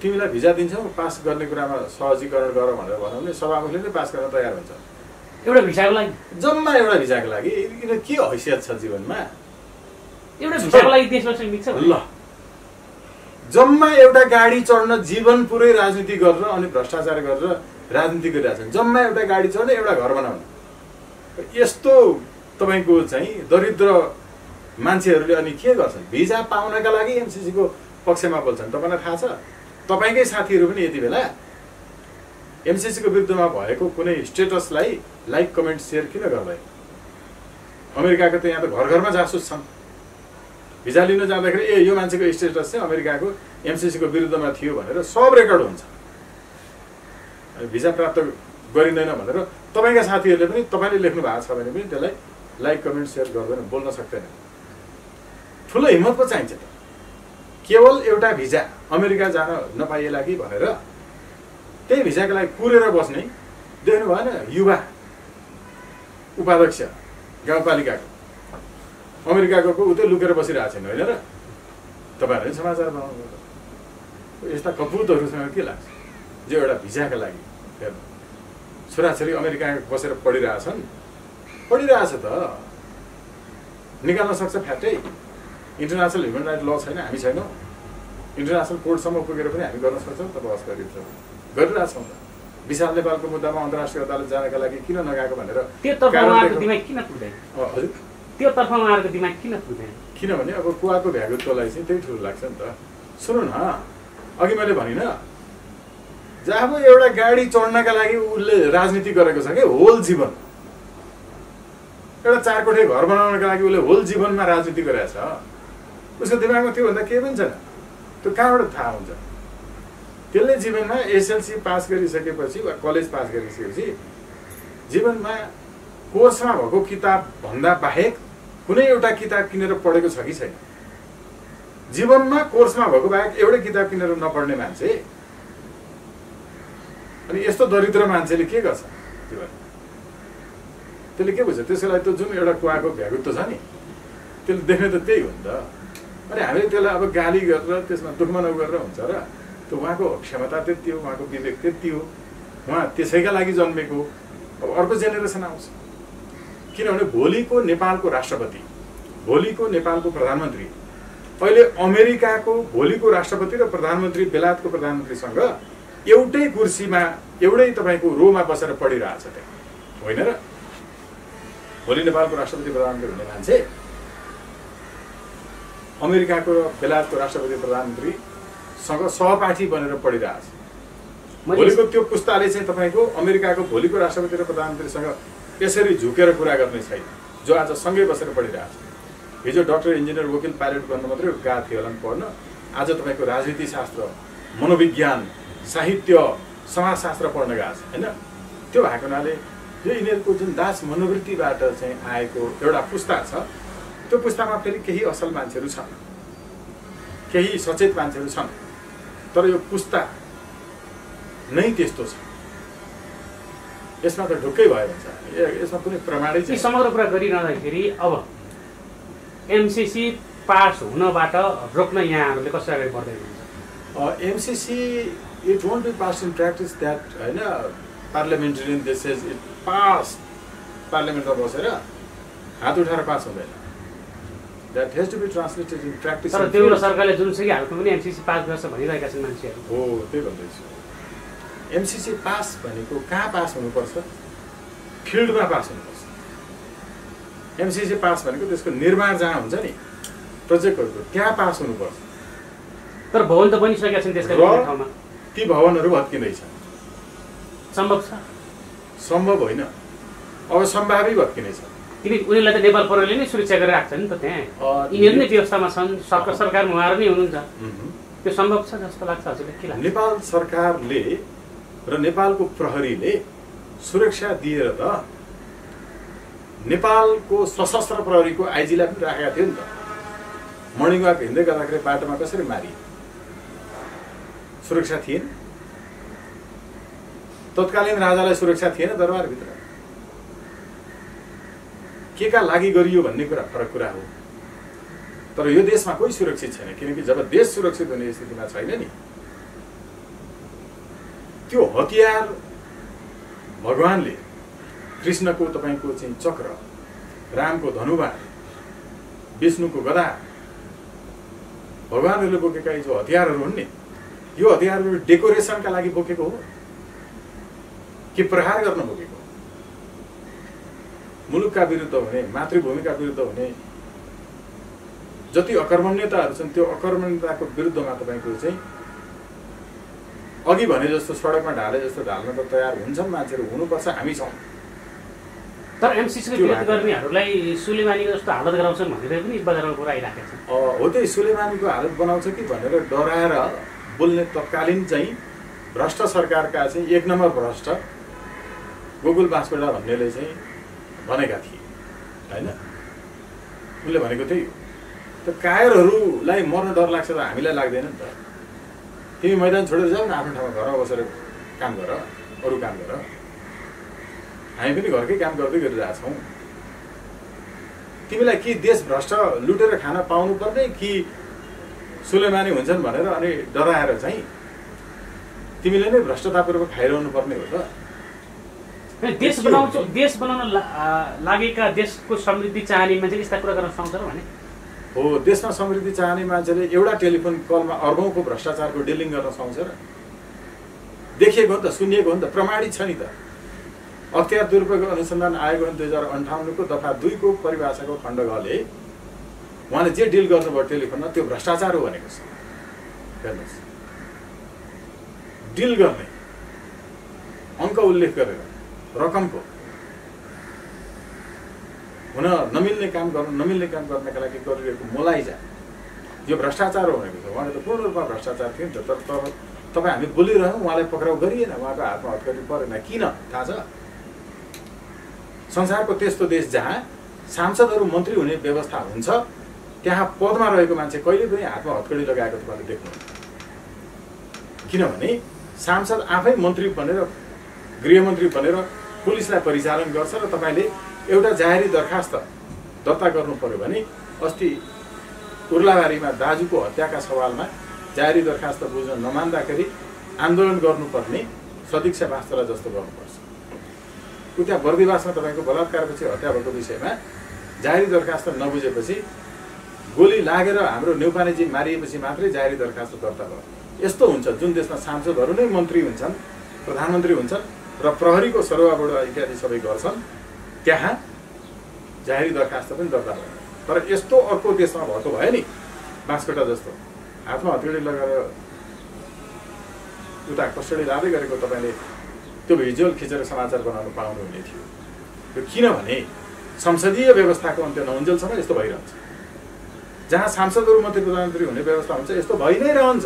तिमीलाई भिजा दिन्छौ पास गर्ने कुरामा सहजीकरण गर भनेर भनौँ भने सभामुखले नै पास गर्न तयार हुन्छ। एउटा भिजाको लागि, जम्मा एउटा भिजाको लागि। यिनीहरू के हैसियत छ जीवनमा? एउटा भिजाको लागि देशमा मिल्छ ल, जम्मा एउटा गाडी चढ्न जीवन पुरै राजनीति गरेर अनि भ्रष्टाचार गरेर राजनीति गरिरहेछन्। जम्मा एउटा गाडी चढ्न, एउटा घर बनाउन। यस्तो तपाईँको चाहिँ दरिद्र मान्छेहरूले अनि के गर्छन्? भिजा पाउनका लागि एमसीसीको पक्षमा बोल्छन्। तपाईँलाई थाहा छ, तपाईँकै साथीहरू पनि यति बेला एमसीसीको विरुद्धमा भएको कुनै स्टेटसलाई लाइक कमेन्ट सेयर किन गर्दैन? अमेरिकाको त यहाँ त घर घरमा जासुस छन्। भिजा लिन जाँदाखेरि यो मान्छेको स्टेटस चाहिँ अमेरिकाको एमसीसीको विरुद्धमा थियो भनेर सब रेकर्ड हुन्छ। भिजा प्राप्त गरिँदैन भनेर तपाईँका साथीहरूले पनि तपाईँले लेख्नु भएको छ भने पनि त्यसलाई लाइक कमेन्ट सेयर गर्दैन, बोल्न सक्दैन। ठुलो हिम्मत पो चाहिन्छ त। केवल एउटा भिजा अमेरिका जान नपाइएला कि भनेर त्यही भिजाको लागि कुरेर बस्ने देख्नु भएन? युवा उपाध्यक्ष गाउँपालिकाको अमेरिका गएको उतै लुकेर बसिरहेको छैन होइन र? तपाईँहरूले समाचार बनाउनु यस्ता कपुतहरूसँग के लाग्छ जो एउटा भिजाका लागि हेर्नु छोराछोरी अमेरिका बसेर पढिरहेछन्? पढिरहेछ त, निकाल्न सक्छ फ्याटै। इन्टरनेसनल ह्युमन राइट ल छैन, हामी छैनौँ। इन्टरनेसनल कोर्टसम्म पुगेर पनि हामी गर्न सक्छौँ त, बहस गरिरहेछौँ त। विशाल नेपालको मुद्दामा अन्तर्राष्ट्रिय अदालत जानका लागि किन नगएको भनेर त्यो उहाँहरूको दिमाग किन पुग्दैन? हजुर, त्यो तर्फ उहाँहरूको दिमाग किन पुग्दैन? किनभने अब कुवाको भ्यागुत्वलाई चाहिँ त्यही ठुलो लाग्छ नि त। सुन्नु न, अघि मैले भनिनँ जब एउटा गाडी चढ्नका लागि उसले राजनीति गरेको छ कि होल जीवन, एउटा 4 कोठे घर बनाउनका लागि उसले होल जीवनमा राजनीति गरेको छ। उसको दिमागमा त्यो भन्दा केही पनि छैन। त्यो कहाँबाट थाहा हुन्छ? त्यसले जीवनमा एसएलसी पास गरिसकेपछि वा कलेज पास गरिसकेपछि जीवनमा कोर्समा भएको किताब भन्दा बाहेक कुनै एउटा किताब किनेर पढेको छ कि छैन? जीवनमा कोर्समा भएको बाहेक एउटै किताब किनेर नपढ्ने मान्छे अनि यस्तो दरिद्र मान्छेले के गर्छ जीवन? त्यसले के बुझ्छ? त्यसको लागि त जुन एउटा कुवाको भ्यागुत्व छ नि, त्यसले देख्ने त त्यही हो नि त। अनि हामीले त्यसलाई अब गाली गरेर त्यसमा दुःखमा नगरेर हुन्छ र? त्यो उहाँको क्षमता त्यति हो, उहाँको विवेक त्यति हो। उहाँ त्यसैका लागि जन्मेको। अब अर्को जेनेरेसन आउँछ, किनभने भोलिको नेपालको राष्ट्रपति, भोलिको नेपालको प्रधानमन्त्री अहिले अमेरिकाको भोलिको राष्ट्रपति र प्रधानमन्त्री, बेलायतको प्रधानमन्त्रीसँग एउटै कुर्सीमा एउटै तपाईँको रोमा बसेर पढिरहेछ त्यहाँ, होइन र? भोलि नेपालको राष्ट्रपति प्रधानमन्त्री हुने मान्छे अमेरिकाको र बेलायतको राष्ट्रपति प्रधानमन्त्रीसँग सहपाठी बनेर पढिरहेछ। भोलिको त्यो पुस्ताले चाहिँ तपाईँको अमेरिकाको भोलिको राष्ट्रपति र प्रधानमन्त्रीसँग यसरी झुकेर कुरा गर्ने छैन, जो आज सँगै बसेर पढिरहेछ। हिजो डक्टर, इन्जिनियर, वकिल, पाइलट बन्नु मात्रै गएको थियो होला पढ्न, आज तपाईँको राजनीतिशास्त्र, मनोविज्ञान, साहित्य, समाजशास्त्र पढ्न गएको छ, होइन? त्यो भएको हुनाले यो यिनीहरूको जुन दास मनोवृत्तिबाट चाहिँ आएको एउटा पुस्ता छ, त्यो पुस्तामा फेरि केही असल मान्छेहरू छन्, केही सचेत मान्छेहरू छन्, तर यो पुस्ता नै त्यस्तो छ। यसमा त ढुक्कै भयो भन्छ, यसमा कुनै प्रमाणै छैन। समग्र कुरा गरिरहँदाखेरि अब एमसीसी पास हुनबाट रोक्न यहाँहरूले कसरी अगाडि बढ्दै हुनुहुन्छ? MCC it won't be pass in practice that, होइन? Parliamentarian this is it pass, पार्लियामेन्टमा बसेर हात उठाएर पास हुँदैन। That has to be translated in practice. तर देउरा सरकारले जुनसुकै हालतमा पनि एमसीसी पास गर्छ भनिरहेका छन् मान्छेहरू। हो, त्यही भन्दैछु। एमसीसी पास भनेको कहाँ पास हुनुपर्छ? फिल्डमा पास हुनुपर्छ। एमसीसी पास भनेको त्यसको निर्माण जहाँ हुन्छ नि प्रोजेक्टहरूको, त्यहाँ पास हुनुपर्छ। तर भवन त बनिसकेका छन् त्यसका ठाउँमा, ती भवनहरू भत्किँदैछन्। सम्भव छ? सम्भव होइन, अब सम्भावै भत्किनेछ। किन उनीहरूलाई त नेपाल प्रहरीले नै सुरक्षा गरेर राख्छ नि त, त्यहाँ यिनीहरू नै व्यवस्थामा छन्, सरकारमा उहाँहरू नै हुनुहुन्छ। त्यो सम्भव छ जस्तो लाग्छ हजुरलाई? के लाग्छ? नेपाल सरकारले र नेपालको प्रहरीले सुरक्षा दिएर त नेपालको सशस्त्र प्रहरीको आइजीलाई पनि राखेका थियो नि त। मर्निङ वाक हिँड्दै गर्दाखेरि बाटोमा कसरी मारिए? सुरक्षा थिएन? तत्कालीन राजालाई सुरक्षा थिएन दरबारभित्र? के का लागि गरियो भन्ने कुरा फरक कुरा हो। तर यो देशमा कोही सुरक्षित छैन, किनकि जब देश सुरक्षित हुने स्थितिमा छैन नि, त्यो हतियार भगवानले, कृष्णको तपाईँको चाहिँ चक्र, रामको धनुबा, विष्णुको गदा, भगवानहरूले बोकेका जो हतियारहरू हुन् नि, यो हतियारहरू डेकोरेसनका लागि बोकेको हो कि प्रहार गर्न बोकेको? मुलुकका विरुद्ध हुने, मातृभूमिका विरुद्ध हुने जति अकर्मण्यताहरू छन्, त्यो अकर्मण्यताको विरुद्धमा तपाईँको चाहिँ अघि भने जस्तो सडकमा ढाले जस्तो ढाल्न त तयार हुन्छन् मान्छेहरू, हुनुपर्छ, हामी छौँ। तर एमसीसीको विरोध गर्नेहरूलाई सुलेमानीको जस्तो हालत गराउँछन् भनेर पनि बजारमा कुरा आइराखेको छ। हो, त्यही सुलेमानीको हालत बनाउँछ कि भनेर डराएर बोल्ने तत्कालीन चाहिँ भ्रष्ट सरकारका चाहिँ एक नम्बर भ्रष्ट गोकुल बाँसपेटा भन्नेले चाहिँ भनेका थिए, होइन? उनले भनेको त्यही हो। त कायरहरूलाई मर्न डर लाग्छ त हामीलाई लाग्दैन नि त। तिमी मैदान छोडेर जाऊ न, आफ्नो ठाउँमा घरमा बसेर काम गर, अरू काम गर। हामी पनि घरकै काम गर्दै गरिरहेछौँ। तिमीलाई कि देश भ्रष्ट लुटेर खान पाउनुपर्ने कि सुलेमानी हुन्छन् भनेर अनि डराएर चाहिँ तिमीले नै भ्रष्टतापूर्वक खाइरहनु पर्ने हो त? देश बनाउन लागेका, देशको समृद्धि चाहने मान्छेले यस्ता कुरा गर्न सक्छ र भने? हो, देशमा समृद्धि चाहने मान्छेले एउटा टेलिफोन कलमा अर्बौंको भ्रष्टाचारको डिलिङ गर्न सक्छ र? देखिएको हो नि त, सुनिएको हो नि त, प्रमाणित छ नि त। अख्तियार दुरुपयोग अनुसन्धान आयोग 2058 को दफा 2 को परिभाषाको खण्ड घले उहाँले जे डिल गर्नुभयो टेलिफोनमा त्यो भ्रष्टाचार हो भनेको छ। हेर्नुहोस्, डिल गर्ने, अङ्क उल्लेख गरेर रकमको हुन नमिल्ने काम गर्नका लागि गरिरहेको मोलाइजा, यो भ्रष्टाचार हो भनेको छ। उहाँले त पूर्ण रूपमा भ्रष्टाचार थियो नि त। तर तपाईँ हामी बोलिरह्यौँ, उहाँलाई पक्राउ गरिएन, उहाँको हातमा हतकडी परेन। किन थाहा छ? संसारको त्यस्तो देश जहाँ सांसदहरू मन्त्री हुने व्यवस्था हुन्छ, त्यहाँ पदमा रहेको मान्छे कहिले पनि हातमा हतकडी लगाएको तपाईँले देख्नुहुन्छ। किनभने सांसद आफै मन्त्री बनेर, गृहमन्त्री बनेर पुलिसलाई परिचालन गर्छ र तपाईँले एउटा जाहेरी दरखास्त दर्ता गर्नु पर्यो भने अस्ति उर्लाबारीमा दाजुको हत्याका सवालमा जाहेरी दरखास्त बुझ्न नमान्दाखेरि आन्दोलन गर्नुपर्ने सदीक्षा वास्तला जस्तो गर्नुपर्छ। उता बर्दिवासमा तपाईँको बलात्कारपछि हत्या भएको विषयमा जाहेरी दरखास्त नबुझेपछि गोली लागेर हाम्रो न्यौपानेजी मारिएपछि मात्रै जाहेरी दरखास्त दर्ता भयो। यस्तो हुन्छ जुन देशमा सांसदहरू नै मन्त्री हुन्छन्, प्रधानमन्त्री हुन्छन् र प्रहरीको सरुवाबाट इत्यादि सबै गर्छन्, त्यहाँ जाहेरी दरखास्त पनि दर्ता भयो। तर यस्तो अर्को देशमा भएको भयो नि, बाँसकोटा जस्तो हातमा हतियार लगाएर उता कसैले लाँदै गरेको तपाईँले त्यो भिजुअल खिचेर समाचार बनाउनु पाउनुहुने थियो। यो किनभने संसदीय व्यवस्थाको अन्त्य नहुन्जेलसम्म यस्तो भइरहन्छ। जहाँ सांसदहरू मन्त्री प्रधानमन्त्री हुने व्यवस्था हुन्छ यस्तो भइ नै रहन्छ।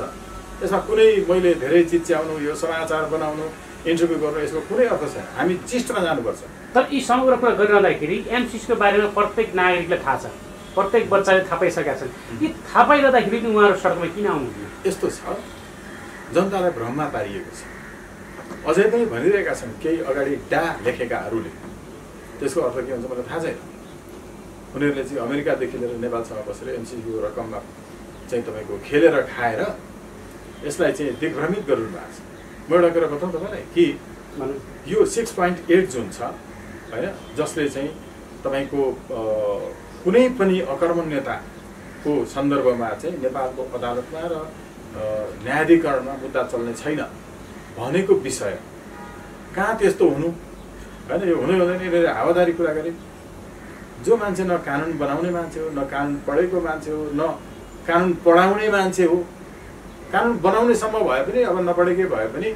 यसमा कुनै मैले धेरै चिच्याउनु, यो समाचार बनाउनु, इन्टरभ्यू गर्नु, यसको कुनै अर्थ छैन। हामी चिस्टमा जानुपर्छ। तर यी समग्र कुरा गरिरहँदाखेरि एमसिसीको बारेमा प्रत्येक नागरिकलाई थाहा छ, प्रत्येक बच्चाले थाहा पाइसकेका छन्। यी थाहा पाइरहँदाखेरि उहाँहरू सडकमा किन आउनुहुन्न? यस्तो छ, जनतालाई भ्रममा पारिएको छ। अझै पनि भनिरहेका छन् केही अगाडि डा लेखेकाहरूले। त्यसको अर्थ के हुन्छ मलाई थाहा छैन। उनीहरूले चाहिँ अमेरिकादेखि लिएर नेपालसँग बसेर एमसिसीको रकममा चाहिँ तपाईँको खेलेर खाएर यसलाई चाहिँ दिग्भ्रमित गरिरहनु भएको छ। म एउटा कुरा बताउँ तपाईँलाई कि यो 6.8 जुन छ होइन, जसले चाहिँ तपाईँको कुनै पनि अकर्मण्यताको सन्दर्भमा चाहिँ नेपालको अदालतमा र न्यायाधिकरणमा मुद्दा चल्ने छैन भनेको विषय कहाँ त्यस्तो हुनु होइन। यो हुँदै हुँदैन। यिनीहरूले हावादारी कुरा गरे। जो मान्छे न कानुन बनाउने मान्छे हो, न कानुन पढेको मान्छे हो, न कानुन पढाउने मान्छे हो। कानुन बनाउनेसम्म भए पनि, अब नपढेकै भए पनि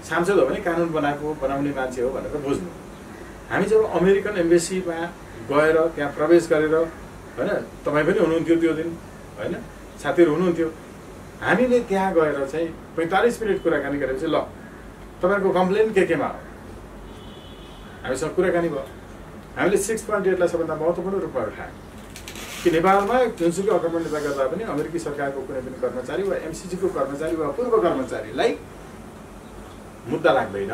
सांसद हो भने कानुन बनाउने मान्छे हो भनेर बुझ्नु। हामी जब अमेरिकन एम्बेसीमा गएर त्यहाँ प्रवेश गरेर होइन, तपाईँ पनि हुनुहुन्थ्यो त्यो दिन होइन, साथीहरू हुनुहुन्थ्यो, हामीले त्यहाँ गएर चाहिँ 45 मिनट कुराकानी गरेपछि ल तपाईँको कम्प्लेन केमा हो हामीसँग कुराकानी भयो। हामीले 6.8 लाई सबभन्दा महत्त्वपूर्ण रूपमा उठायौँ कि नेपालमा जुनसुकै अकर्मण्यता गर्दा पनि अमेरिकी सरकारको कुनै पनि कर्मचारी वा एमसिसीको कर्मचारी वा पूर्व कर्मचारीलाई मुद्दा लाग्दैन।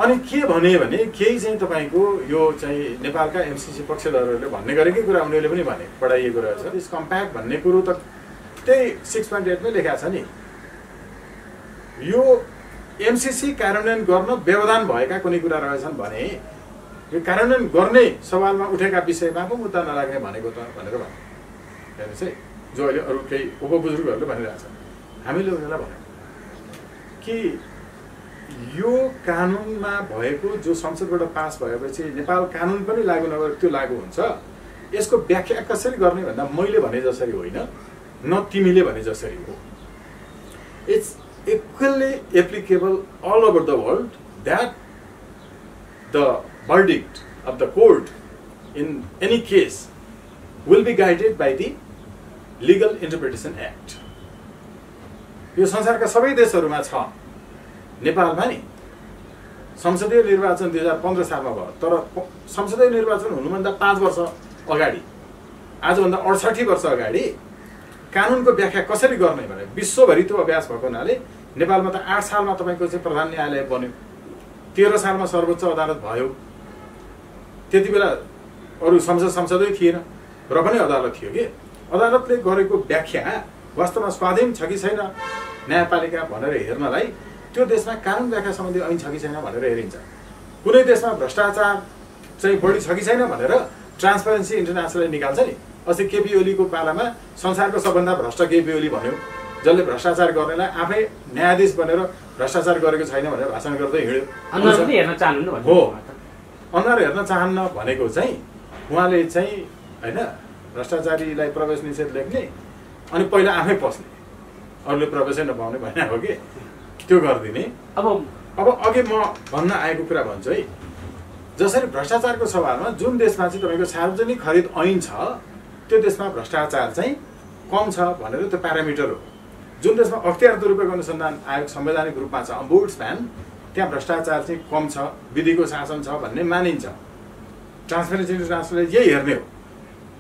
अनि के भने केही चाहिँ तपाईँको यो चाहिँ नेपालका एमसिसी पक्षधरहरूले भन्ने गरेकै कुरा उनीहरूले पनि भने पढाइएको रहेछ। दिस कम्प्याक्ट भन्ने कुरो त त्यही 6.8 मै लेखा छ नि। यो एमसिसी कार्यान्वयन गर्न व्यवधान भएका कुनै कुरा रहेछन् भने यो कार्यान्वयन गर्ने सवालमा उठेका विषयमा पो मुद्दा नलाग्ने भनेको त भनेर भन्यो। हेर्नुहोस् है, जो अहिले अरू केही उपबुजुर्गहरूले भनिरहेछ, हामीले उनीहरूलाई भन्यौँ कि यो कानुनमा भएको जो संसदबाट पास भएपछि नेपाल कानुन पनि लागू नभएर त्यो लागू हुन्छ। यसको व्याख्या कसरी गर्ने भन्दा मैले भने जसरी होइन, न तिमीले भने जसरी हो। It's equally applicable all over the world that the verdict of the court in any case will be guided by the Legal Interpretation Act. यो संसारका सबै देशहरूमा छ। नेपालमा नि संसदीय निर्वाचन 2015 सालमा भयो, तर संसदीय निर्वाचन हुनुभन्दा 5 वर्ष अगाडि, आजभन्दा 68 वर्ष अगाडि कानुनको व्याख्या कसरी गर्ने भने विश्वभरि त्यो अभ्यास भएको हुनाले नेपालमा त 8 सालमा तपाईँको चाहिँ प्रधान न्यायालय बन्यो, 13 सालमा सर्वोच्च अदालत भयो। त्यति बेला अरू संसदै थिएन र पनि अदालत थियो कि अदालतले गरेको व्याख्या वास्तवमा स्वाधीन छ कि छैन न्यायपालिका भनेर हेर्नलाई त्यो देशमा कानुन व्याख्या सम्बन्धी ऐन छ कि छैन भनेर हेरिन्छ। कुनै देशमा भ्रष्टाचार चाहिँ बढी छ कि छैन भनेर ट्रान्सपेरेन्सी इन्टरनेसनलले निकाल्छ नि। अस्ति केपी ओलीको पालामा संसारको सबभन्दा भ्रष्ट केपी ओली भन्यो, जसले भ्रष्टाचार गर्नेलाई आफै न्यायाधीश बनेर भ्रष्टाचार गरेको छैन भनेर भाषण गर्दै हिँड्यो। हो, अनुहार हेर्न चाहन्न भनेको चाहिँ उहाँले चाहिँ होइन भ्रष्टाचारीलाई प्रवेश निषेध लेख्ने अनि पहिला आफै पस्ने, अरूले प्रवेशै नपाउने भने हो कि त्यो गरिदिने। अब अघि म भन्न आएको कुरा भन्छु है, जसरी भ्रष्टाचारको सवालमा जुन देशमा चाहिँ तपाईँको सार्वजनिक खरिद ऐन छ त्यो देशमा भ्रष्टाचार चाहिँ कम छ भनेर त्यो प्यारामिटर हो। जुन देशमा अख्तियार दुरुपयोग अनुसन्धान आयोग संवैधानिक रूपमा छ, अम्बुड्सम्यान, त्यहाँ भ्रष्टाचार चाहिँ कम छ, विधिको शासन छ भन्ने मानिन्छ। ट्रान्सपेरेन्सी इन्टरनेसनलले यही हेर्ने हो।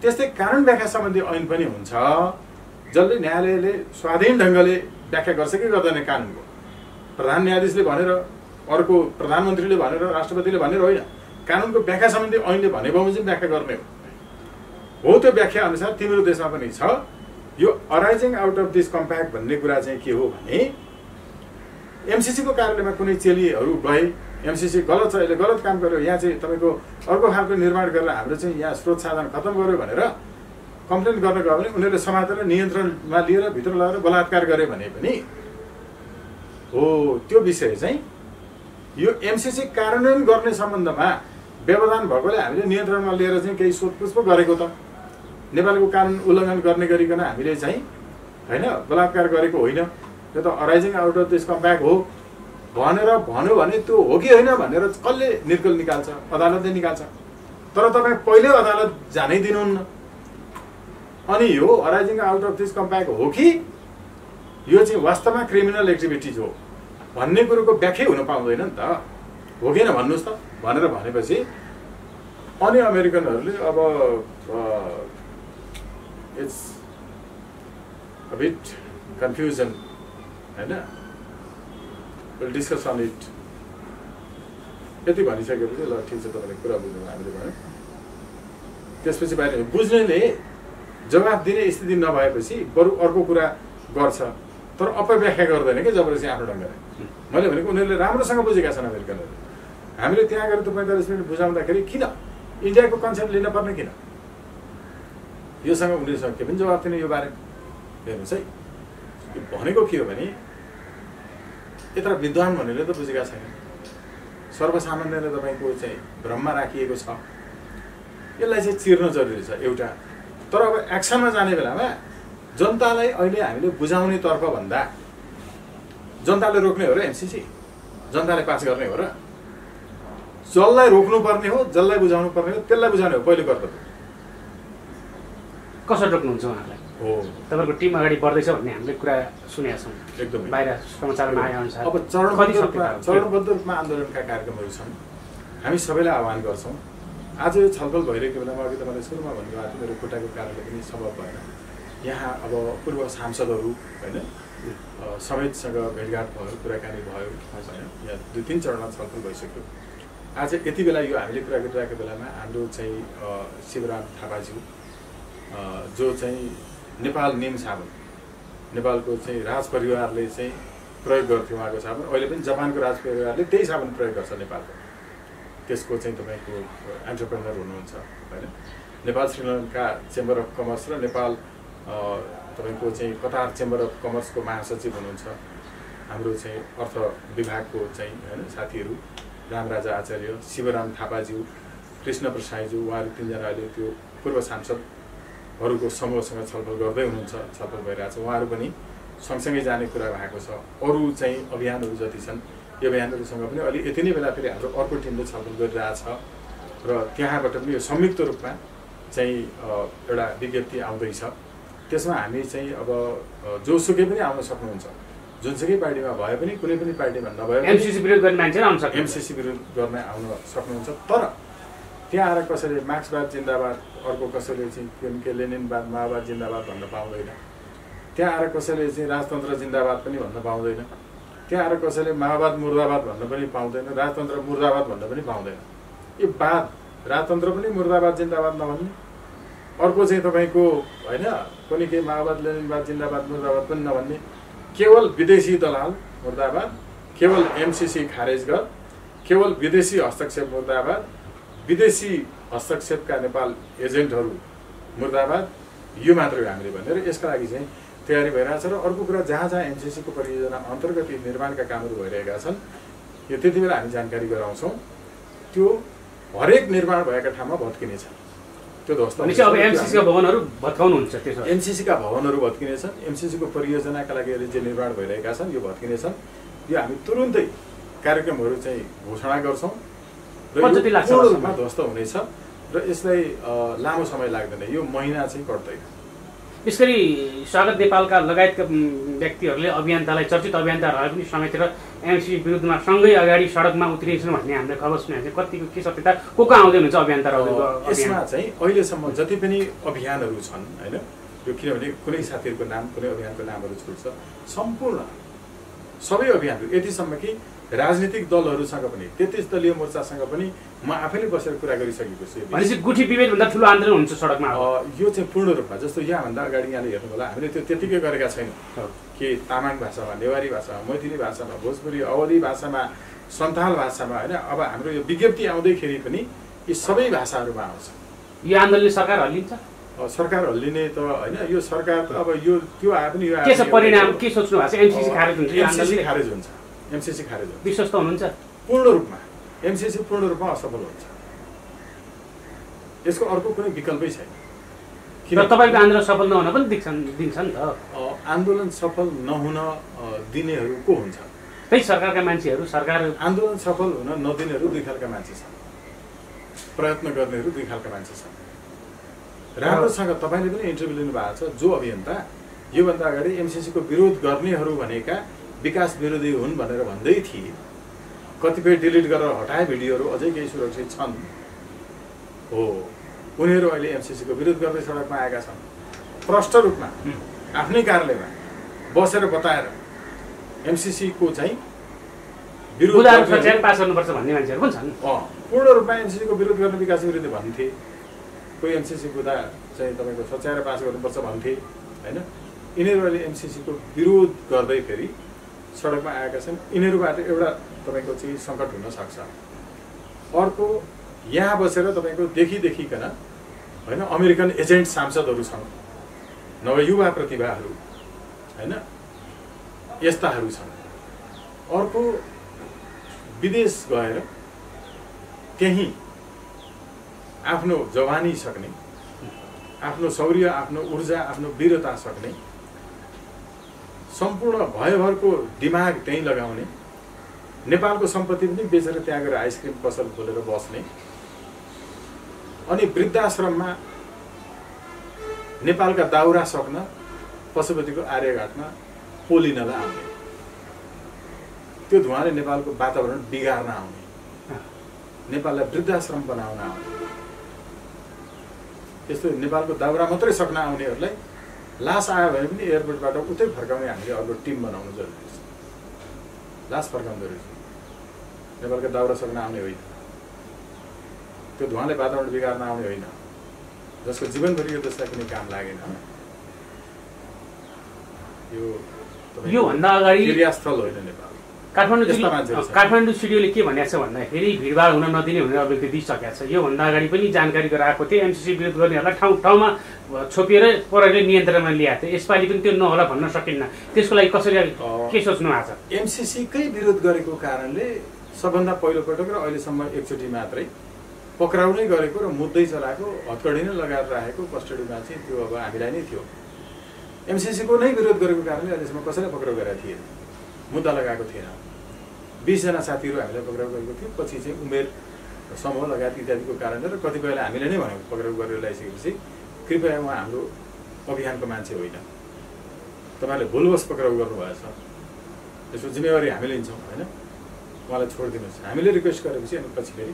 त्यस्तै कानुन व्याख्या सम्बन्धी ऐन पनि हुन्छ जसले न्यायालयले स्वाधीन ढङ्गले व्याख्या गर्छ कि गर्दैन कानुनको। प्रधान न्यायाधीशले भनेर, अर्को प्रधानमन्त्रीले भनेर, राष्ट्रपतिले भनेर होइन, कानुनको व्याख्या सम्बन्धी ऐनले भने बमोजिम व्याख्या गर्ने हो। त्यो व्याख्या अनुसार तिम्रो देशमा पनि छ। यो अराइजिङ आउट अफ दिस कम्प्याक्ट भन्ने कुरा चाहिँ के हो भने एमसिसीको कार्यालयमा कुनै चेलीहरू गए, एमसिसी गलत छ, यसले गलत काम गर्यो, यहाँ चाहिँ तपाईँको अर्को खालको निर्माण गरेर हाम्रो चाहिँ यहाँ स्रोत साधन खत्तम गर्यो भनेर कम्प्लेन गर्न गयो भने उनीहरूले समातेर नियन्त्रणमा लिएर भित्र लगेर बलात्कार गरे भने पनि हो त्यो विषय चाहिँ यो एमसिसी कार्यान्वयन गर्ने सम्बन्धमा व्यवधान भएकोले हामीले नियन्त्रणमा लिएर चाहिँ केही सोधपुछ पो गरेको त। नेपालको कानुन उल्लङ्घन गर्ने गरिकन हामीले चाहिँ होइन बलात्कार गरेको होइन, यो त अराइजिङ आउट अफ दिस कम्प्याक्ट हो भनेर भन्यो भने त्यो हो कि होइन भनेर कसले निर्कल निकाल्छ? अदालतले निकाल्छ। तर तपाईँ पहिले अदालत जानै दिनुहुन्न। अनि यो अराइजिङ आउट अफ दिस कम्प्याक्ट हो कि यो चाहिँ वास्तवमा क्रिमिनल एक्टिभिटिज हो भन्ने कुरोको व्याख्या हुन पाउँदैन नि त। हो किन भन्नुहोस् त भनेर भनेपछि अनि अमेरिकनहरूले अब इट्स अ बिट कन्फ्युजन होइन, विल डिस्कस अन इट यति भनिसकेपछि ल ठिक छ तपाईँले कुरा बुझ्नु हामीले भन्यो। त्यसपछि बाहिर बुझ्नेले जवाफ दिने स्थिति नभएपछि बरु अर्को कुरा गर्छ, तर अपव्याख्या गर्दैन कि जबरजस्ती आफ्नो ढङ्गले। मैले भनेको उनीहरूले राम्रोसँग बुझेका छन् अमेरिकनहरूले। हामीले त्यहाँ गएर 45 मिनट बुझाउँदाखेरि किन इन्डियाको कन्सेप्ट लिन पर्ने किन? योसँग उनीहरूसँग के पनि जवाफ दिने यो बारे हेर्नुहोस् है। यो भनेको के हो भने यत्र विद्वान भनेर त बुझेका छैन, सर्वसामान्यले तपाईँको चाहिँ भ्रममा राखिएको छ। यसलाई चाहिँ चिर्न जरुरी छ एउटा। तर अब एक्सनमा जाने बेलामा जनतालाई अहिले हामीले बुझाउने तर्फ भन्दा जनताले रोक्ने हो र एमसिसी, जनताले पास गर्ने हो र? जसलाई रोक्नुपर्ने हो, जसलाई बुझाउनु पर्ने हो त्यसलाई बुझाउने हो पहिलो कर्तव्य। कसरी रोक्नुहुन्छ उहाँलाई? हो तपाईँको टिम अगाडि बढ्दैछ भन्ने हामीले कुरा सुनेका छौँ एकदमै बाहिर समाचारमा आए अनुसार। अब चरणबद्ध रूपमा आन्दोलनका कार्यक्रमहरू छन्, हामी सबैलाई आह्वान गर्छौँ। आज यो छलफल भइरहेको बेलामा अघि तपाईँले सुरुमा भन्नुभएको थियो मेरो खुट्टाको कारणले पनि सम्भव भएन। यहाँ अब पूर्व सांसदहरू होइन समेतसँग भेटघाट भयो, कुराकानी भयो होइन, यहाँ 2-3 चरणमा छलफल भइसक्यो। आज यति बेला यो हामीले कुरा गरिरहेको बेलामा हाम्रो चाहिँ शिवराम थापाज्यू जो चाहिँ नेपाल निम साबुन, नेपालको चाहिँ राज परिवारले चाहिँ प्रयोग गर्थ्यो उहाँको साबुन, अहिले पनि जापानको राज परिवारले त्यही साबुन प्रयोग गर्छ नेपालको। त्यसको चाहिँ तपाईँको एन्टरप्रेनर हुनुहुन्छ होइन। Nepal Sri Lanka chamber of commerce र नेपाल तपाईँको चाहिँ कतार चेम्बर अफ कमर्सको महासचिव हुनुहुन्छ हाम्रो चाहिँ अर्थ विभागको चाहिँ होइन साथीहरू, रामराजा आचार्य, शिवराम थापाज्यू, कृष्ण प्रसाईज्यू, उहाँहरू 3 जना अहिले त्यो पूर्व सांसदहरूको समूहसँग छलफल गर्दै हुनुहुन्छ, छलफल भइरहेछ। उहाँहरू पनि सँगसँगै जाने कुरा भएको छ। अरू चाहिँ अभियानहरू जति छन् यो अभियानहरूसँग पनि अलि यति नै बेला फेरि हाम्रो अर्को टिमले छलफल गरिरहेछ र त्यहाँबाट पनि यो संयुक्त रूपमा चाहिँ एउटा विज्ञप्ति आउँदैछ। त्यसमा हामी चाहिँ अब जोसुकै पनि आउन सक्नुहुन्छ, जुनसुकै पार्टीमा भए पनि, कुनै पनि पार्टीमा नभए एमसिसी विरोध गर्ने मान्छे आउन सक्छ, एमसिसी विरोध गर्न आउन सक्नुहुन्छ। तर त्यहाँ आएर कसैले मार्क्सवाद जिन्दाबाद, अर्को कसैले चाहिँ के लेनिनवाद माओवाद जिन्दाबाद भन्न पाउँदैन। त्यहाँ आएर कसैले चाहिँ राजतन्त्र जिन्दाबाद पनि भन्न पाउँदैन। त्यहाँ आएर कसैले माओवाद मुर्दाबाद भन्न पनि पाउँदैन, राजतन्त्र मुर्दाबाद भन्न पनि पाउँदैन। यो बाद राजतन्त्र पनि मुर्दाबाद जिन्दाबाद नभन्ने, अर्को चाहिँ तपाईँको होइन कुनै केही माओवाद लेनिनवाद जिन्दाबाद मुर्दाबाद पनि नभन्ने, केवल विदेशी दलाल मुर्दाबाद, केवल एमसिसी खारेज गर, केवल विदेशी हस्तक्षेप मुर्दाबाद, विदेशी हस्तक्षेपका नेपाल एजेन्टहरू मुर्दाबाद, यो मात्रै हामीले भनेर यसका लागि चाहिँ तयारी भइरहेछ। र अर्को कुरा जहाँ जहाँ एमसिसीको परियोजना अन्तर्गत निर्माणका कामहरू भइरहेका छन् यो त्यति बेला हामी जानकारी गराउँछौँ। त्यो हरेक निर्माण भएका ठाउँमा भत्किनेछ। त्यो ध्वस्त अब एमसिसीका भवनहरू भत्काउनुहुन्छ, त्यसो एमसिसीका भवनहरू भत्किनेछन्, एमसिसीको परियोजनाका लागि जे निर्माण भइरहेका छन् यो भत्किनेछन्। यो हामी तुरुन्तै कार्यक्रमहरू चाहिँ घोषणा गर्छौँ र यो ध्वस्त हुनेछ र यसलाई लामो समय लाग्दैन, यो महिना चाहिँ कट्दैन। यसरी स्वागत नेपालका लगायतका व्यक्तिहरूले अभियन्तालाई, चर्चित अभियन्ताहरूलाई पनि समेटेर एमसिसी विरुद्धमा सँगै अगाडि सडकमा उत्रिन्छन् भन्ने हामीले खबर सुनेको छ। कतिको के सत्यता को आउँदै हुनुहुन्छ अभियन्ताहरू? यसमा चाहिँ अहिलेसम्म जति पनि अभियानहरू छन् होइन, यो किनभने कुनै साथीहरूको नाम, कुनै अभियानको नामहरू छुट्छ, सम्पूर्ण सबै अभियानहरू यतिसम्म कि राजनीतिक दलहरूसँग पनि 33 दलीय मोर्चासँग पनि म आफैले बसेर कुरा गरिसकेको छु। भनेपछि गुठी विभेदभन्दा ठुलो आन्दोलन हुन्छ सडकमा? यो चाहिँ पूर्ण रूपमा जस्तो यहाँभन्दा अगाडि यहाँले हेर्नु होला हामीले त्यो त्यतिकै गरेका छैनौँ कि तामाङ भाषामा, नेवारी भाषामा, मैथिली भाषामा, भोजपुरी, अवधी भाषामा, सन्थाल भाषामा होइन। अब हाम्रो यो विज्ञप्ति आउँदैखेरि पनि यी सबै भाषाहरूमा आउँछ। यो आन्दोलनले सरकार हल्लिन्छ? सरकार हल्लिने त होइन, यो सरकार त अब यो त्यो आए पनि यो के छ परिणाम, के सोच्नु भएको छ? एमसीसी खारेज हुन्छ? एमसीसी खारेज हुन्छ। एमसीसी खारेज हुन्छ। विश्वस्त हुनुहुन्छ? पूर्ण रूपमा एमसीसी पूर्ण रूपमा असफल हुन्छ। यसको अर्को कुनै विकल्पै छैन। किन तपाईँको आन्दोलन सफल नहुन पनि दिन्छ नि त? आन्दोलन सफल नहुन दिनेहरू को हुन्छ? त्यही सरकारका मान्छेहरू। सरकार आन्दोलन सफल हुन नदिनेहरू दुई खालका मान्छे छन्, प्रयत्न गर्नेहरू दुई खालका मान्छे छन्। राम्रोसँग तपाईँले पनि इन्टरभ्यू लिनुभएको छ। जो अभियन्ता योभन्दा अगाडि एमसीसीको विरोध गर्नेहरू भनेका विकास विरोधी हुन् भनेर भन्दै थिए, कतिपय डिलिट गरेर हटाए भिडियोहरू अझै केही सुरक्षित छन् हो, उनीहरू अहिले एमसीसीको विरोध गर्दै सडकमा आएका छन्। प्रष्ट रूपमा आफ्नै कार्यालयमा बसेर बताएर एमसीसीको चाहिँ विरोध पास गर्नुपर्छ भन्ने मान्छेहरू पनि छन्। पूर्ण रूपमा एमसीसीको विरोध गर्ने विकास विरोधी भन्थे। कोही एमसीसी बुदा चाहिँ तपाईँको सच्याएर पास गर्नुपर्छ भन्थे होइन। यिनीहरू अहिले एमसीसीको विरोध गर्दै फेरि सडकमा आएका छन्। यिनीहरूबाट एउटा तपाईँको चाहिँ सङ्कट हुन सक्छ। अर्को यहाँ बसेर तपाईँको देखिकन होइन अमेरिकन एजेन्ट सांसदहरू छन्, नभए युवा प्रतिभाहरू होइन, यस्ताहरू छन्। अर्को विदेश गएर त्यहीँ आफ्नो जवानी सक्ने, आफ्नो शौर्य, आफ्नो ऊर्जा, आफ्नो वीरता सक्ने, सम्पूर्ण भयभरको दिमाग त्यहीँ लगाउने, नेपालको सम्पत्ति पनि बेचेर त्यहाँ गएर आइसक्रिम पसल खोलेर बस्ने, अनि वृद्धाश्रममा नेपालका दाउरा सक्न पशुपतिको आर्यघाटमा पोलिनलाई आउने, त्यो धुवाले नेपालको वातावरण बिगार्न आउने, नेपाललाई वृद्धाश्रम बनाउन आउने, त्यस्तो नेपालको दाउरा मात्रै सक्न आउनेहरूलाई लास आयो भने पनि एयरपोर्टबाट उतै फर्काउने हामीले अर्को टिम बनाउनु जरुरी छ। लास फर्काउनु जरुरी छ, नेपालका दाउरा सक्न आउने होइन, त्यो धुवाले वातावरण बिगार्न आउने होइन, जसको जीवनभरि यो जस्ता कुनै काम लागेन। यो भन्दा अगाडि क्रियास्थल होइन नेपाल। काठमाडौँ सिडिओले के भनेको छ भन्दाखेरि भिडभाड हुन नदिने भनेर अभिव्यक्ति दिइसकेको छ। योभन्दा अगाडि पनि जानकारी गराएको थियो, एमसीसी विरोध गर्नेहरूलाई ठाउँ ठाउँमा छोपिएर प्रहरीले नियन्त्रणमा ल्याएको थियो। यसपालि पनि त्यो नहोला भन्न सकिन्न। त्यसको लागि कसरी के सोच्नु भएको छ? एमसीसीकै विरोध गरेको कारणले सबभन्दा पहिलोपटक र अहिलेसम्म एकचोटि मात्रै पक्राउ नै गरेको र मुद्दै चलाएको, हतकडी नै लगाएर राखेको कस्टडीमा चाहिँ त्यो अब हामीलाई नै थियो। एमसीसीको नै विरोध गरेको कारणले अहिलेसम्म कसैलाई पक्राउ गरेका थिएन, मुद्दा लगाएको थिएन। 20 जना साथीहरू हामीलाई पक्राउ गरेको थियो। पछि चाहिँ उमेर समूह लगायत इत्यादिको कारणले र कतिपयलाई हामीले नै भनेको पक्राउ गरेर ल्याइसकेपछि कृपया उहाँ हाम्रो अभियानको मान्छे होइन, तपाईँहरूले भुलवश पक्राउ गर्नुभएछ, यसको जिम्मेवारी हामी लिन्छौँ होइन, उहाँलाई छोडिदिनुहोस्। हामीले रिक्वेस्ट गरेपछि अनि पछि फेरि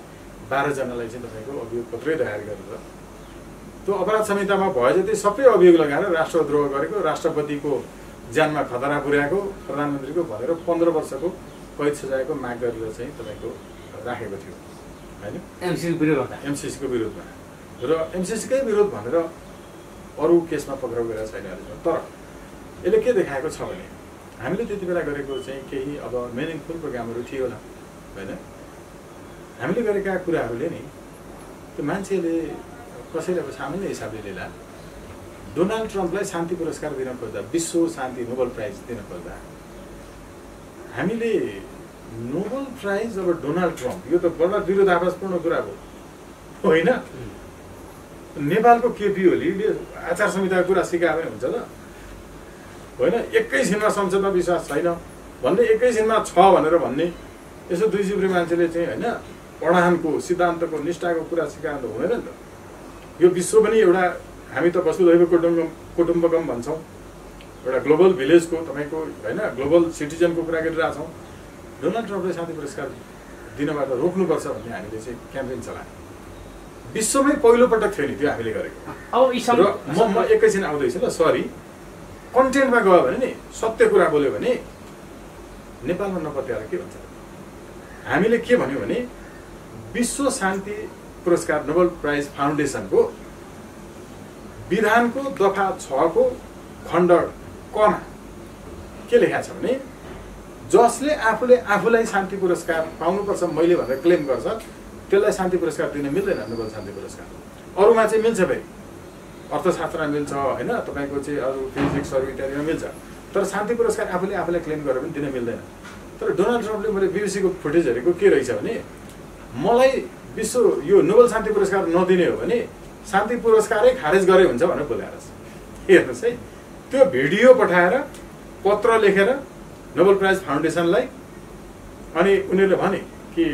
12 जनालाई चाहिँ तपाईँको अभियोग पत्रै तयार गरेर त्यो अपराध संहितामा भए जति सबै अभियोग लगाएर राष्ट्रद्रोह गरेको, राष्ट्रपतिको ज्यानमा खतरा पुर्याएको, प्रधानमन्त्रीको भनेर 15 वर्षको कैद सजायको माग गरेर चाहिँ तपाईँको राखेको थियो होइन, एमसीसीको विरोधमा। र एमसीसीकै विरोध भनेर अरू केसमा पक्राउ गरेर छैन अहिलेसम्म। तर यसले के देखाएको छ भने हामीले त्यति बेला गरेको चाहिँ केही अब मिनिङफुल प्रोग्रामहरू थियो होला होइन, हामीले गरेका कुराहरूले नि त्यो मान्छेले कसैले अब सामान्य हिसाबले लिएला। डोनाल्ड ट्रम्पलाई शान्ति पुरस्कार दिन खोज्दा, विश्व शान्ति नोबल प्राइज दिन खोज्दा हामीले नोबल प्राइज अब डोनाल्ड ट्रम्प, यो त बडा विरोधाभासपूर्ण कुरा हो होइन। नेपालको केपी ओलीले आचार संहिताको कुरा सिकायो भने हुन्छ त होइन। एकैछिनमा संसदमा विश्वास छैन भन्ने, एकैछिनमा छ भनेर भन्ने, यसो दुई जिब्री मान्छेले चाहिँ होइन पढानको सिद्धान्तको निष्ठाको कुरा सिकाउनु त हुँदैन नि त। यो विश्व पनि एउटा, हामी त वसुधैव कुटुम्बकम भन्छौँ, एउटा ग्लोबल भिलेजको तपाईँको होइन ग्लोबल सिटिजनको कुरा गरिरहेछौँ। डोनाल्ड ट्रम्पले शान्ति पुरस्कार दिनबाट रोक्नुपर्छ भन्ने हामीले चाहिँ क्याम्पेन चलायौँ। विश्वमै पहिलोपटक थियो नि त्यो हामीले गरेको। र म एकैछिन आउँदैछु ल, सरी, कन्टेन्टमा गयो भने नि, सत्य कुरा बोल्यो भने नेपालमा नपत्याएर के भन्छ हामीले के भन्यो भने विश्व शान्ति पुरस्कार नोबेल प्राइज फाउन्डेसनको विधानको दफा 6 को खण्ड क मा के लेखा छ भने जसले आफूले आफूलाई शान्ति पुरस्कार पाउनुपर्छ मैले भनेर क्लेम गर्छ त्यसलाई शान्ति पुरस्कार दिन मिल्दैन नोबेल शान्ति पुरस्कार। अरूमा चाहिँ मिल्छ फेरि, अर्थशास्त्रमा मिल्छ होइन, तपाईँको चाहिँ अरू फिजिक्सहरू इत्यादिमा मिल्छ, तर शान्ति पुरस्कार आफूले आफूलाई क्लेम गरेर पनि दिन मिल्दैन। तर डोनाल्ड ट्रम्पले मैले बिबिसीको फुटेज हेरेको के रहेछ भने मलाई विश्व यो नोबेल शान्ति पुरस्कार नदिने हो भने शान्ति पुरस्कारै खारेज गरे हुन्छ भनेर बोलाएर हेर्नुहोस् है। त्यो भिडियो पठाएर पत्र लेखेर नोबेल प्राइज फाउन्डेसनलाई अनि उनीहरूले भने कि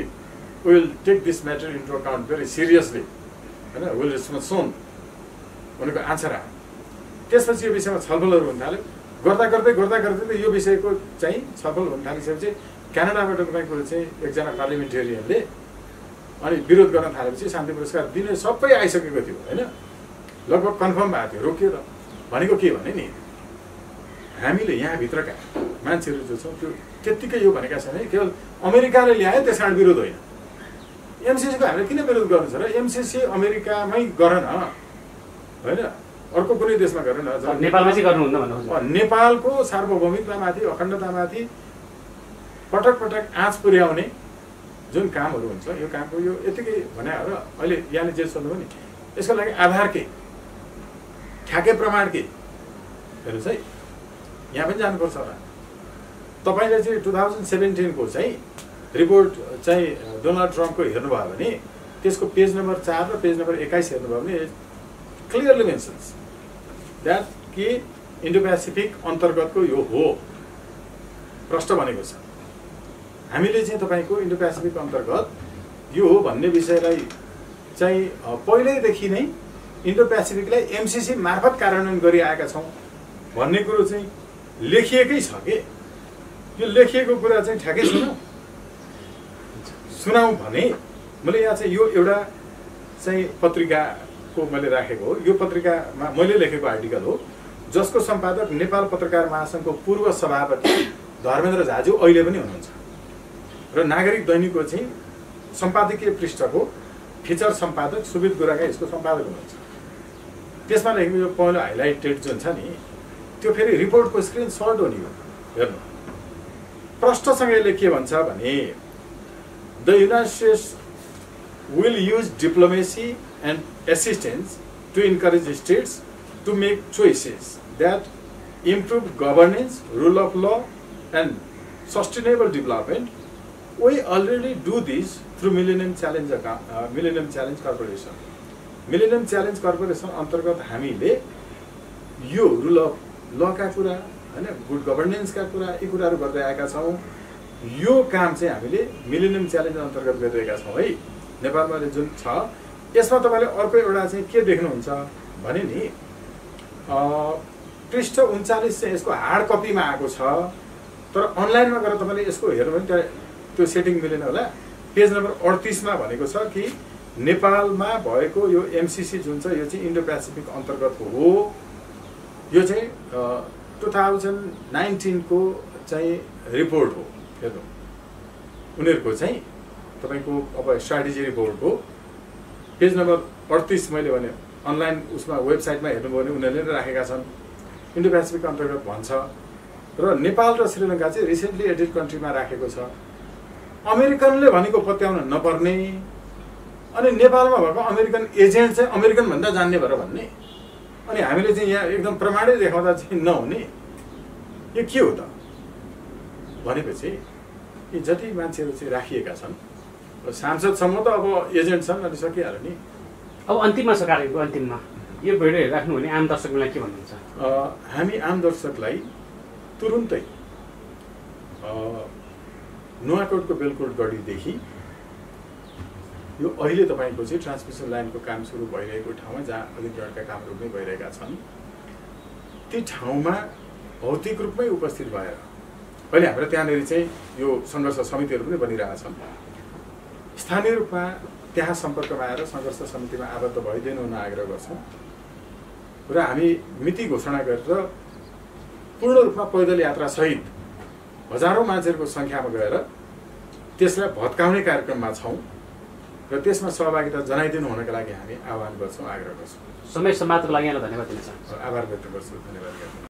will take this matter into account very seriously होइन, विल रिस्पोन्ड सोन उनीहरूको आन्सर आयो। त्यसपछि यो विषयमा छलफलहरू हुन थाल्यो। गर्दा गर्दै यो विषयको चाहिँ छलफल हुन थालिसकेपछि क्यानाडाबाट तपाईँको चाहिँ एकजना पार्लिमेन्टेरियनले अनि विरोध गर्न थालेपछि शान्ति पुरस्कार दिने सबै आइसकेको थियो होइन, लगभग कन्फर्म भएको थियो, रोकियो। त भनेको के भने नि हामीले यहाँभित्रका मान्छेहरू जो छौँ त्यो त्यत्तिकै यो भनेका छैन है केवल अमेरिकाले ल्यायो त्यस कारण विरोध होइन। एमसिसीको हामीले किन विरोध गर्नु छ र? एमसिसी अमेरिकामै गर न होइन, अर्को कुनै देशमा गर न। नेपालमा चाहिँ गर्नुहुन्न भन्नुहुन्छ? नेपालको सार्वभौमिकतामाथि अखण्डतामाथि पटक पटक आँच पुर्याउने जुन कामहरू हुन्छ यो कामको यो यतिकै भने र अहिले यहाँले जे सोध्नुभयो नि यसको लागि आधार के ठ्याके प्रमाण के हेर्नुहोस् है, यहाँ पनि जानुपर्छ होला। तपाईँले चाहिँ 2017 को चाहिँ रिपोर्ट चाहिँ डोनाल्ड ट्रम्पको हेर्नुभयो भने त्यसको पेज नम्बर 4 र पेज नम्बर 21 हेर्नुभयो भने क्लियरली मेन्सन्स द्याट कि इन्डो पेसिफिक अन्तर्गतको यो हो प्रश्न भनेको छ। हामीले चाहिँ तपाईँको इन्डो पेसिफिक अन्तर्गत यो हो भन्ने विषयलाई चाहिँ पहिल्यैदेखि नै इन्डो पेसिफिकलाई एमसिसी मार्फत कार्यान्वयन गरिआएका छौँ भन्ने कुरो चाहिँ लेखिएकै छ कि यो लेखिएको कुरा चाहिँ ठ्याक्कै सुनाउँ भने मैले यहाँ चाहिँ यो एउटा चाहिँ पत्रिकाको मैले राखेको हो। यो पत्रिकामा मैले लेखेको आर्टिकल हो जसको सम्पादक नेपाल पत्रकार महासङ्घको पूर्व सभापति धर्मेन्द्र झाज्यू अहिले पनि हुनुहुन्छ र नागरिक दैनिकको चाहिँ सम्पादकीय पृष्ठको फिचर सम्पादक सुबित गुराका यसको सम्पादक हुनुहुन्छ। त्यसमा लेखेको यो पहिलो हाइलाइटेड जुन छ नि त्यो फेरि रिपोर्टको स्क्रिनसट हो नि हो। हेर्नु प्रश्नसँगैले के भन्छ भने the United States will use diplomacy and assistance to encourage states to make choices that improve governance rule of law and sustainable development. We already do this through Millennium Challenge Corporation. Millennium Challenge Corporation अन्तर्गत हामीले यो rule of लका कुरा होइन good गभर्नेन्सका कुरा यी कुराहरू गर्दै आएका छौँ। यो काम चाहिँ हामीले मिलेनियम च्यालेन्ज अन्तर्गत गरिरहेका छौँ है नेपालमा जुन छ। यसमा तपाईँले अर्को एउटा चाहिँ के देख्नुहुन्छ भने नि पृष्ठ 39 चाहिँ यसको हार्ड कपीमा आएको छ, तर अनलाइनमा गएर तपाईँले यसको हेर्नु भने त्यहाँ त्यो सेटिङ मिलेन होला। पेज नम्बर 38 मा भनेको छ कि नेपालमा भएको यो एमसिसी जुन छ यो चाहिँ इन्डो पेसिफिक अन्तर्गत हो। यो चाहिँ 2019 को चाहिँ रिपोर्ट हो। हेर्नु उनीहरूको चाहिँ तपाईँको अब स्ट्राटेजी रिपोर्ट हो। पेज नम्बर 38 मैले भने अनलाइन उसमा वेबसाइटमा हेर्नुभयो भने उनीहरूले नै राखेका छन्। इन्डो पेसिफिक अन्तर्गत भन्छ र नेपाल र श्रीलङ्का चाहिँ रिसेन्टली एडेड कन्ट्रीमा राखेको छ। अमेरिकनले भनेको पत्याउन नपर्ने अनि नेपालमा भएको अमेरिकन एजेन्ट चाहिँ अमेरिकन भन्दा जान्ने भएर भन्ने अनि हामीले चाहिँ यहाँ एकदम प्रमाणै देखाउँदा चाहिँ नहुने। यो के हो त भनेपछि यी जति मान्छेहरू चाहिँ राखिएका छन् सांसदसम्म त अब एजेन्ट छन् अनि सकिहाल्यो नि। अब अन्तिममा छ कार्यक्रमको अन्तिममा यो भिडियो राख्नु भने आम दर्शकलाई के भन्नुहुन्छ? हामी आम दर्शकलाई तुरुन्तै नुवाकोटको बेलकोट गढीदेखि यो अहिले तपाईँको चाहिँ ट्रान्समिसन लाइनको काम सुरु भइरहेको ठाउँमा जहाँ अधिग्रहणका कामहरू पनि भइरहेका छन् ती ठाउँमा भौतिक रूपमै उपस्थित भएर अहिले हाम्रो त्यहाँनिर चाहिँ यो सङ्घर्ष समितिहरू पनि बनिरहेछन्। स्थानीय रूपमा त्यहाँ सम्पर्कमा आएर सङ्घर्ष समितिमा आबद्ध भइदिनु हुन आग्रह गर्छौँ र हामी मिति घोषणा गरेर पूर्ण रूपमा पैदल यात्रा सहित हजारौं मान्छेहरूको सङ्ख्यामा गएर त्यसलाई भत्काउने कार्यक्रममा छौँ र त्यसमा सहभागिता जनाइदिनु हुनका लागि हामी आह्वान गर्छौँ, आग्रह गर्छौँ। समय समाजको लागि यहाँलाई धन्यवाद दिन चाहन्छु। आभार व्यक्त गर्छु। धन्यवाद।